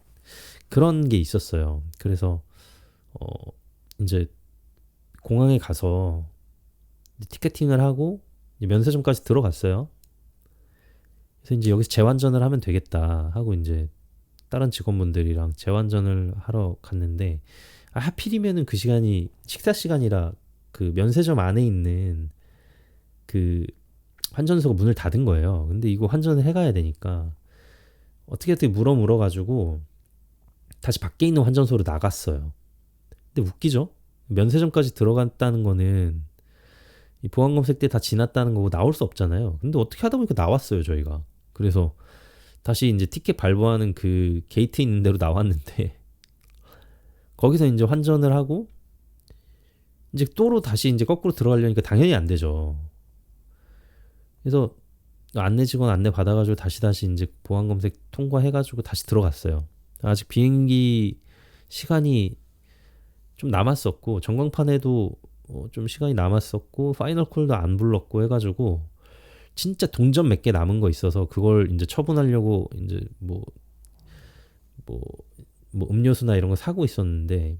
그런 게 있었어요. 그래서 이제 공항에 가서 티켓팅을 하고 이제 면세점까지 들어갔어요. 그래서 이제 여기서 재환전을 하면 되겠다 하고 이제 다른 직원분들이랑 재환전을 하러 갔는데 하필이면은 그 시간이 식사 시간이라 그 면세점 안에 있는 그 환전소가 문을 닫은 거예요. 근데 이거 환전을 해가야 되니까 어떻게 물어 가지고 다시 밖에 있는 환전소로 나갔어요. 근데 웃기죠? 면세점까지 들어갔다는 거는 이 보안 검색 때 다 지났다는 거고 나올 수 없잖아요. 근데 어떻게 하다 보니까 나왔어요, 저희가. 그래서 다시 이제 티켓 발부하는 그 게이트 있는 데로 나왔는데 거기서 이제 환전을 하고 이제 또로 다시 이제 거꾸로 들어가려니까 당연히 안 되죠. 그래서 안내 직원 안내 받아가지고 다시 이제 보안 검색 통과해가지고 다시 들어갔어요. 아직 비행기 시간이 좀 남았었고 전광판에도 좀 시간이 남았었고 파이널 콜도 안 불렀고 해가지고 진짜 동전 몇 개 남은 거 있어서 그걸 이제 처분하려고 이제 뭐 음료수나 이런 거 사고 있었는데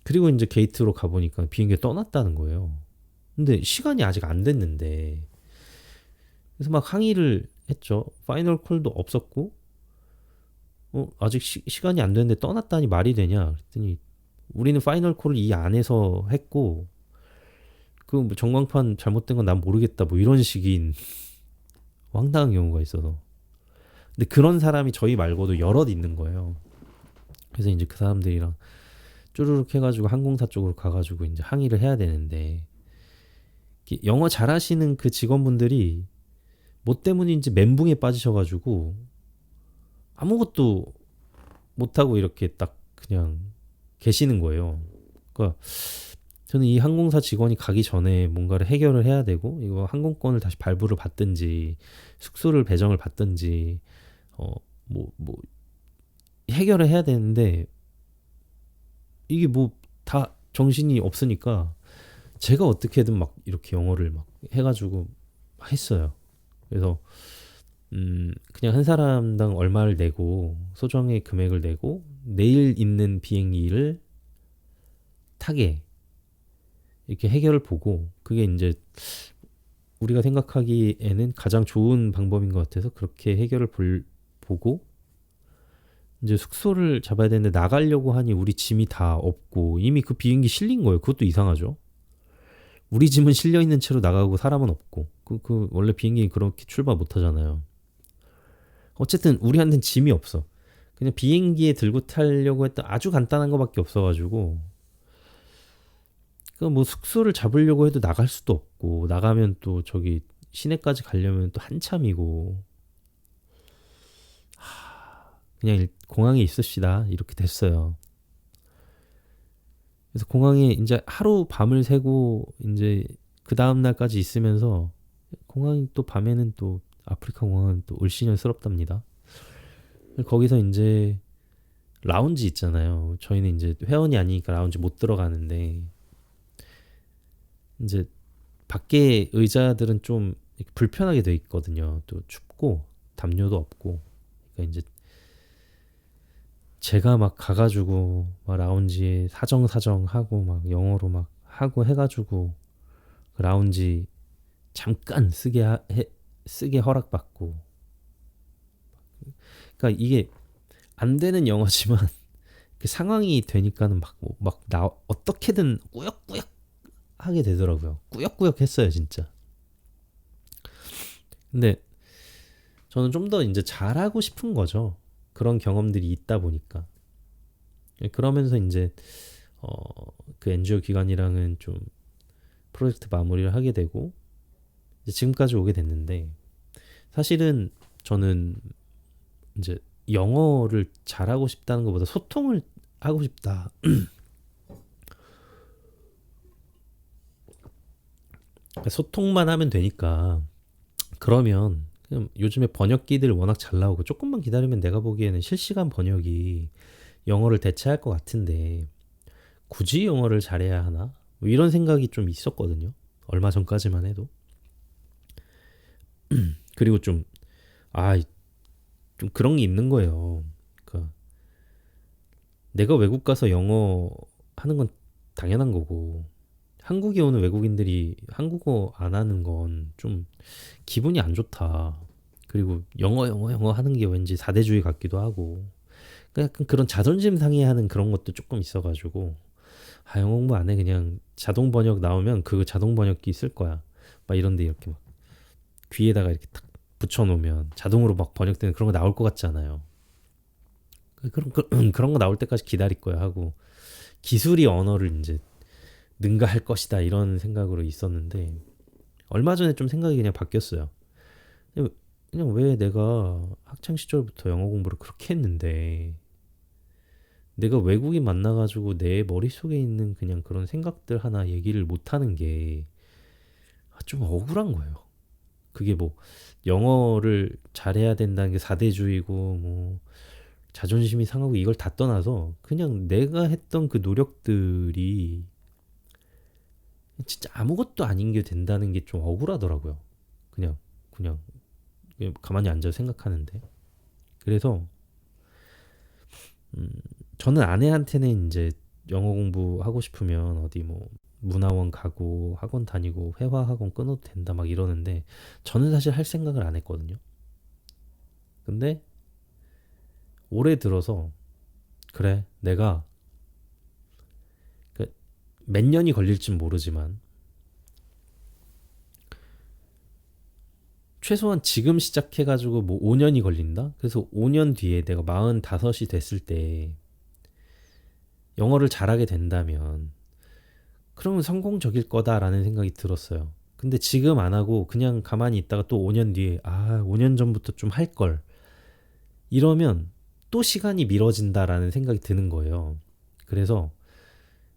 그리고 이제 게이트로 가보니까 비행기가 떠났다는 거예요. 근데 시간이 아직 안 됐는데 그래서 막 항의를 했죠. 파이널 콜도 없었고 아직 시간이 안 됐는데 떠났다니 말이 되냐 그랬더니 우리는 파이널 콜을 이 안에서 했고 그 전광판 잘못된 건 난 모르겠다 뭐 이런 식인 황당한 경우가 있어서 근데 그런 사람이 저희 말고도 여럿 있는 거예요. 그래서 이제 그 사람들이랑 쭈르륵 해가지고 항공사 쪽으로 가가지고 이제 항의를 해야 되는데 영어 잘하시는 그 직원분들이 뭐 때문인지 멘붕에 빠지셔가지고 아무것도 못하고 이렇게 딱 그냥 계시는 거예요. 그러니까 저는 이 항공사 직원이 가기 전에 뭔가를 해결을 해야 되고 이거 항공권을 다시 발부를 받든지 숙소를 배정을 받든지 뭐 해결을 해야 되는데 이게 뭐 다 정신이 없으니까 제가 어떻게든 막 이렇게 영어를 막 해가지고 했어요. 그래서 그냥 한 사람당 얼마를 내고 소정의 금액을 내고 내일 있는 비행기를 타게 이렇게 해결을 보고 그게 이제 우리가 생각하기에는 가장 좋은 방법인 것 같아서 그렇게 해결을 보고 이제 숙소를 잡아야 되는데 나가려고 하니 우리 짐이 다 없고 이미 그 비행기 실린 거예요. 그것도 이상하죠. 우리 짐은 실려 있는 채로 나가고 사람은 없고 그 원래 비행기 그렇게 출발 못 하잖아요. 어쨌든 우리한테는 짐이 없어. 그냥 비행기에 들고 타려고 했던 아주 간단한 거밖에 없어가지고 그 뭐 숙소를 잡으려고 해도 나갈 수도 없고 나가면 또 저기 시내까지 가려면 또 한참이고 그냥 공항에 있읍시다 이렇게 됐어요. 그래서 공항에 이제 하루 밤을 새고 이제 그 다음 날까지 있으면서 공항이 또 밤에는 또 아프리카 공항은 또 을씨년스럽답니다. 거기서 이제 라운지 있잖아요. 저희는 이제 회원이 아니니까 라운지 못 들어가는데 이제 밖에 의자들은 좀 불편하게 돼 있거든요. 또 춥고 담요도 없고 그러니까 이제 제가 막 가가지고 막 라운지에 사정사정 하고 막 영어로 막 하고 해가지고 그 라운지 잠깐 쓰게 허락받고 그러니까 이게 안 되는 영어지만 그 상황이 되니까는 나 어떻게든 꾸역꾸역 하게 되더라고요. 꾸역꾸역 했어요 진짜. 근데 저는 좀 더 이제 잘하고 싶은 거죠. 그런 경험들이 있다 보니까 그러면서 이제 그 NGO 기관이랑은 좀 프로젝트 마무리를 하게 되고 이제 지금까지 오게 됐는데 사실은 저는 이제 영어를 잘하고 싶다는 것보다 소통을 하고 싶다. 소통만 하면 되니까 그러면 그냥 요즘에 번역기들 워낙 잘 나오고 조금만 기다리면 내가 보기에는 실시간 번역이 영어를 대체할 것 같은데 굳이 영어를 잘해야 하나? 뭐 이런 생각이 좀 있었거든요. 얼마 전까지만 해도. 그리고 좀 그런 게 있는 거예요. 그러니까 내가 외국 가서 영어 하는 건 당연한 거고 한국에 오는 외국인들이 한국어 안 하는 건 좀 기분이 안 좋다. 그리고 영어 하는 게 왠지 사대주의 같기도 하고 약간 그런 자존심 상해하는 그런 것도 조금 있어가지고 영어 공부 안 해. 그냥 자동 번역 나오면 그 자동 번역기 쓸 거야. 막 이런데 이렇게 막 귀에다가 이렇게 탁 붙여놓으면 자동으로 막 번역되는 그런 거 나올 것 같지 않아요. 그런 거 나올 때까지 기다릴 거야 하고 기술이 언어를 이제 능가할 것이다 이런 생각으로 있었는데 얼마 전에 좀 생각이 그냥 바뀌었어요. 그냥, 그냥 왜 내가 학창 시절부터 영어 공부를 그렇게 했는데 내가 외국인 만나가지고 내 머릿속에 있는 그냥 그런 생각들 하나 얘기를 못하는 게 좀 억울한 거예요. 그게 뭐 영어를 잘해야 된다는 게 사대주의고 뭐 자존심이 상하고 이걸 다 떠나서 그냥 내가 했던 그 노력들이 진짜 아무것도 아닌 게 된다는 게 좀 억울하더라고요. 그냥 가만히 앉아 생각하는데. 그래서 음, 저는 아내한테는 이제 영어 공부하고 싶으면 어디 뭐 문화원 가고 학원 다니고 회화 학원 끊어도 된다 막 이러는데 저는 사실 할 생각을 안 했거든요. 근데 올해 들어서 그래 내가 몇 년이 걸릴진 모르지만 최소한 지금 시작해가지고 뭐 5년이 걸린다? 그래서 5년 뒤에 내가 45이 됐을 때 영어를 잘하게 된다면 그러면 성공적일 거다라는 생각이 들었어요. 근데 지금 안 하고 그냥 가만히 있다가 또 5년 뒤에 5년 전부터 좀 할 걸. 이러면 또 시간이 미뤄진다라는 생각이 드는 거예요. 그래서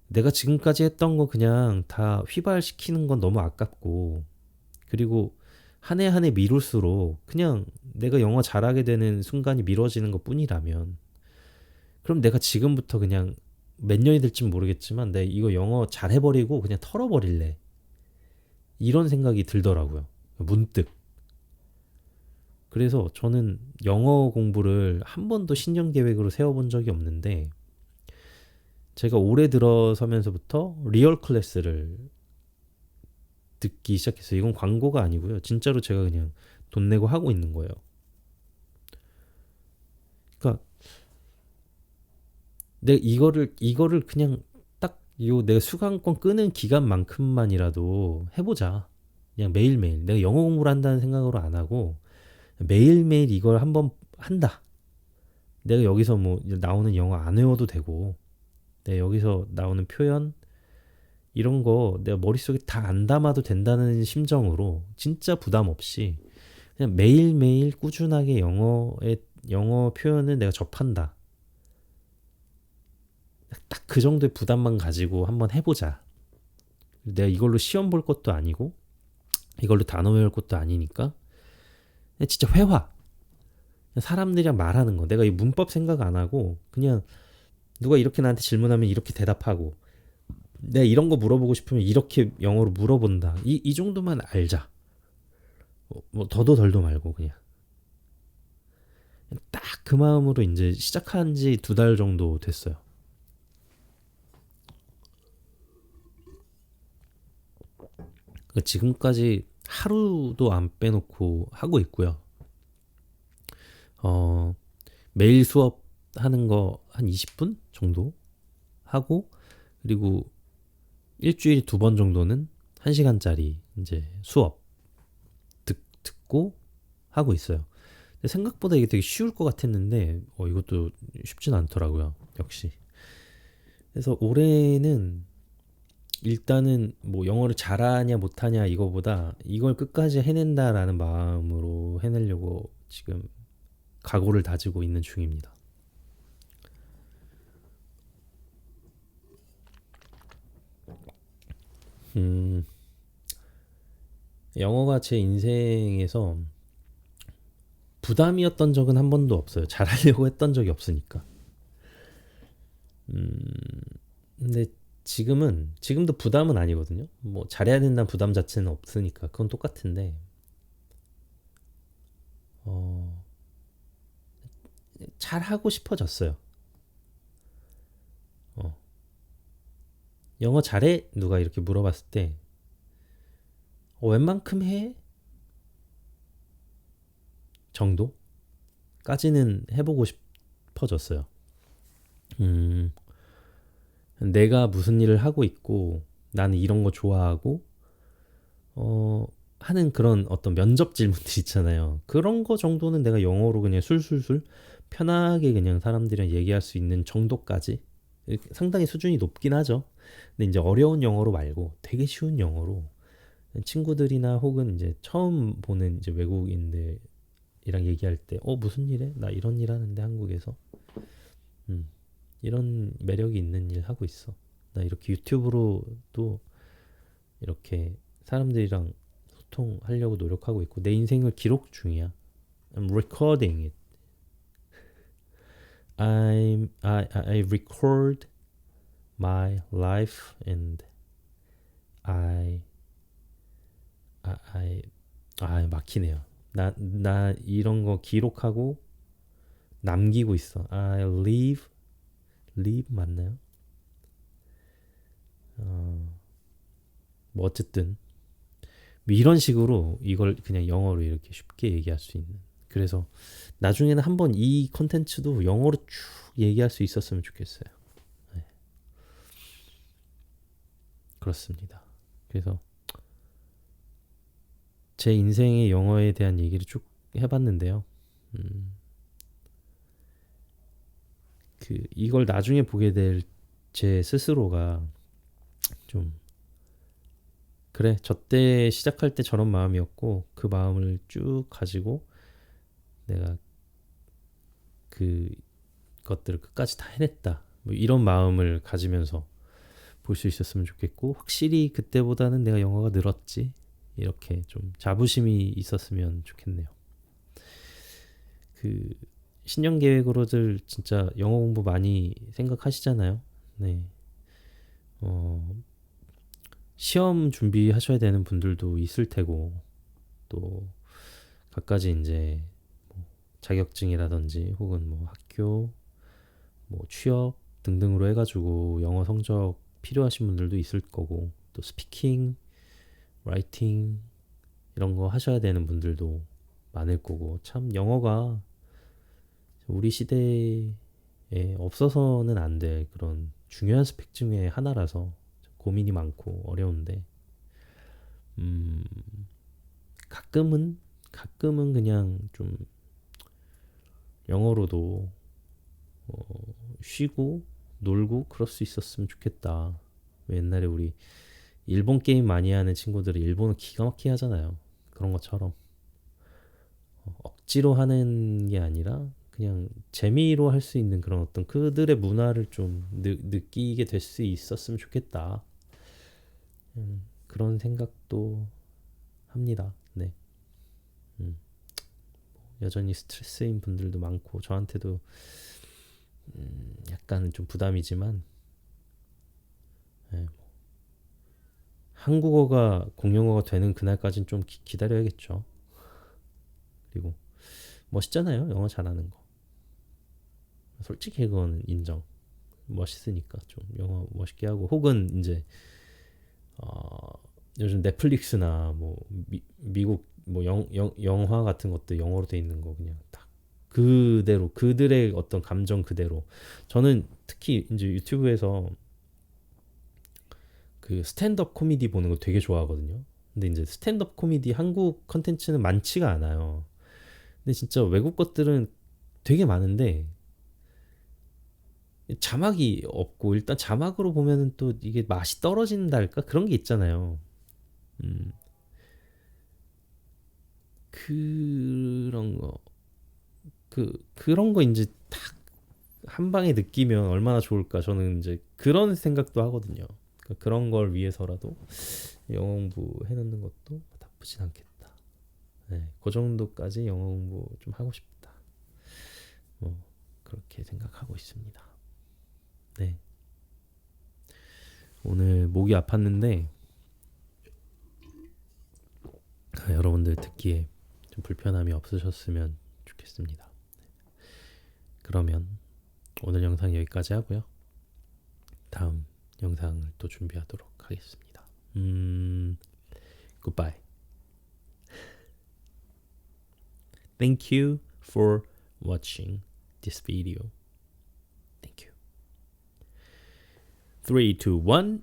내가 지금까지 했던 거 그냥 다 휘발시키는 건 너무 아깝고 그리고 한 해 한 해 미룰수록 그냥 내가 영어 잘하게 되는 순간이 미뤄지는 것 뿐이라면 그럼 내가 지금부터 그냥 몇 년이 될진 모르겠지만 내가 이거 영어 잘해버리고 그냥 털어버릴래. 이런 생각이 들더라고요. 문득. 그래서 저는 영어 공부를 한 번도 신년 계획으로 세워본 적이 없는데 제가 올해 들어서면서부터 리얼 클래스를 듣기 시작했어요. 이건 광고가 아니고요. 진짜로 제가 그냥 돈 내고 하고 있는 거예요. 그러니까 내가 이거를 그냥 딱 요 내가 수강권 끄는 기간만큼만이라도 해보자. 그냥 매일매일 내가 영어 공부를 한다는 생각으로 안 하고 매일매일 이걸 한번 한다. 내가 여기서 뭐 나오는 영어 안 외워도 되고 내가 여기서 나오는 표현 이런 거 내가 머릿속에 다 안 담아도 된다는 심정으로 진짜 부담 없이 그냥 매일매일 꾸준하게 영어 표현을 내가 접한다. 딱 그 정도의 부담만 가지고 한번 해보자. 내가 이걸로 시험 볼 것도 아니고 이걸로 단어 외울 것도 아니니까 그냥 진짜 회화. 그냥 사람들이랑 말하는 거. 내가 이 문법 생각 안 하고 그냥 누가 이렇게 나한테 질문하면 이렇게 대답하고 내가 이런 거 물어보고 싶으면 이렇게 영어로 물어본다. 이 정도만 알자. 뭐 더도 덜도 말고 그냥 딱 그 마음으로 이제 시작한 지 2달 정도 됐어요. 그러니까 지금까지 하루도 안 빼놓고 하고 있고요. 어, 매일 수업하는 거 한 20분 정도 하고 그리고 일주일에 2번 정도는 1시간짜리 이제 수업 듣고 하고 있어요. 근데 생각보다 이게 되게 쉬울 것 같았는데 이것도 쉽진 않더라고요. 역시. 그래서 올해는 일단은 뭐 영어를 잘하냐 못하냐 이거보다 이걸 끝까지 해낸다라는 마음으로 해내려고 지금 각오를 다지고 있는 중입니다. 음, 영어가 제 인생에서 부담이었던 적은 한 번도 없어요. 잘하려고 했던 적이 없으니까. 음, 근데 지금도 부담은 아니거든요. 뭐 잘해야 된다는 부담 자체는 없으니까 그건 똑같은데 어, 잘하고 싶어졌어요. 어, 영어 잘해? 누가 이렇게 물어봤을 때 웬만큼 해? 정도까지는 해보고 싶어졌어요. 음, 내가 무슨 일을 하고 있고 나는 이런 거 좋아하고 어, 하는 그런 어떤 면접 질문들 있잖아요. 그런 거 정도는 내가 영어로 그냥 술술술 편하게 그냥 사람들이랑 얘기할 수 있는 정도까지 상당히 수준이 높긴 하죠. 근데 이제 어려운 영어로 말고 되게 쉬운 영어로 친구들이나 혹은 이제 처음 보는 이제 외국인들이랑 얘기할 때, 무슨 일해? 나 이런 일 하는데 한국에서 음, 이런 매력이 있는 일 하고 있어. 나 이렇게 유튜브로도 이렇게 사람들이랑 소통하려고 노력하고 있고 내 인생을 기록 중이야. I'm recording it. I record my life and I I 막히네요. 나 이런 거 기록하고 남기고 있어. I live 맞나요? 뭐 어쨌든 이런 식으로 이걸 그냥 영어로 이렇게 쉽게 얘기할 수 있는. 그래서 나중에는 한번 이 컨텐츠도 영어로 쭉 얘기할 수 있었으면 좋겠어요. 네, 그렇습니다. 그래서 제 인생의 영어에 대한 얘기를 쭉 해봤는데요. 음, 이걸 나중에 보게 될 제 스스로가 좀 그래 저 때 시작할 때 저런 마음이었고 그 마음을 쭉 가지고 내가 그 것들을 끝까지 다 해냈다. 뭐 이런 마음을 가지면서 볼 수 있었으면 좋겠고 확실히 그때보다는 내가 영어가 늘었지. 이렇게 좀 자부심이 있었으면 좋겠네요. 그 신년 계획으로들 진짜 영어 공부 많이 생각하시잖아요. 네. 어, 시험 준비하셔야 되는 분들도 있을 테고 또 갖가지 이제 자격증이라든지 혹은 뭐 학교, 뭐 취업 등등으로 해가지고 영어 성적 필요하신 분들도 있을 거고 또 스피킹, 라이팅 이런 거 하셔야 되는 분들도 많을 거고 참 영어가 우리 시대에 없어서는 안 될 그런 중요한 스펙 중에 하나라서 고민이 많고 어려운데 음, 가끔은 그냥 좀 영어로도 쉬고 놀고 그럴 수 있었으면 좋겠다. 옛날에 우리 일본 게임 많이 하는 친구들이 일본어 기가 막히게 하잖아요. 그런 것처럼 억지로 하는 게 아니라 그냥 재미로 할 수 있는 그런 어떤 그들의 문화를 좀 느끼게 될 수 있었으면 좋겠다. 그런 생각도 합니다. 네. 음, 여전히 스트레스인 분들도 많고 저한테도 약간 좀 부담이지만 예, 한국어가 공용어가 되는 그날까지는 좀 기다려야겠죠. 그리고 멋있잖아요. 영어 잘하는 거. 솔직히 그거는 인정. 멋있으니까 좀 영어 멋있게 하고 혹은 이제 어, 요즘 넷플릭스나 뭐 미국 뭐 영화 같은 것도 영어로 돼 있는 거 그냥 딱 그대로 그들의 어떤 감정 그대로 저는 특히 이제 유튜브에서 그 스탠드업 코미디 보는 거 되게 좋아하거든요. 근데 이제 스탠드업 코미디 한국 컨텐츠는 많지가 않아요. 근데 진짜 외국 것들은 되게 많은데 자막이 없고 일단 자막으로 보면은 또 이게 맛이 떨어진달까 그런 게 있잖아요. 음, 그런 거 그런 거 이제 딱 한 방에 느끼면 얼마나 좋을까 저는 이제 그런 생각도 하거든요. 그러니까 그런 걸 위해서라도 영어 공부 해놓는 것도 나쁘진 않겠다. 네, 그 정도까지 영어 공부 좀 하고 싶다. 뭐 그렇게 생각하고 있습니다. 네, 오늘 목이 아팠는데 여러분들 듣기에 좀 불편함이 없으셨으면 좋겠습니다. 그러면 오늘 영상 여기까지 하고요. 다음 영상을 또 준비하도록 하겠습니다. Goodbye. Thank you for watching this video. Thank you. 3, 2, 1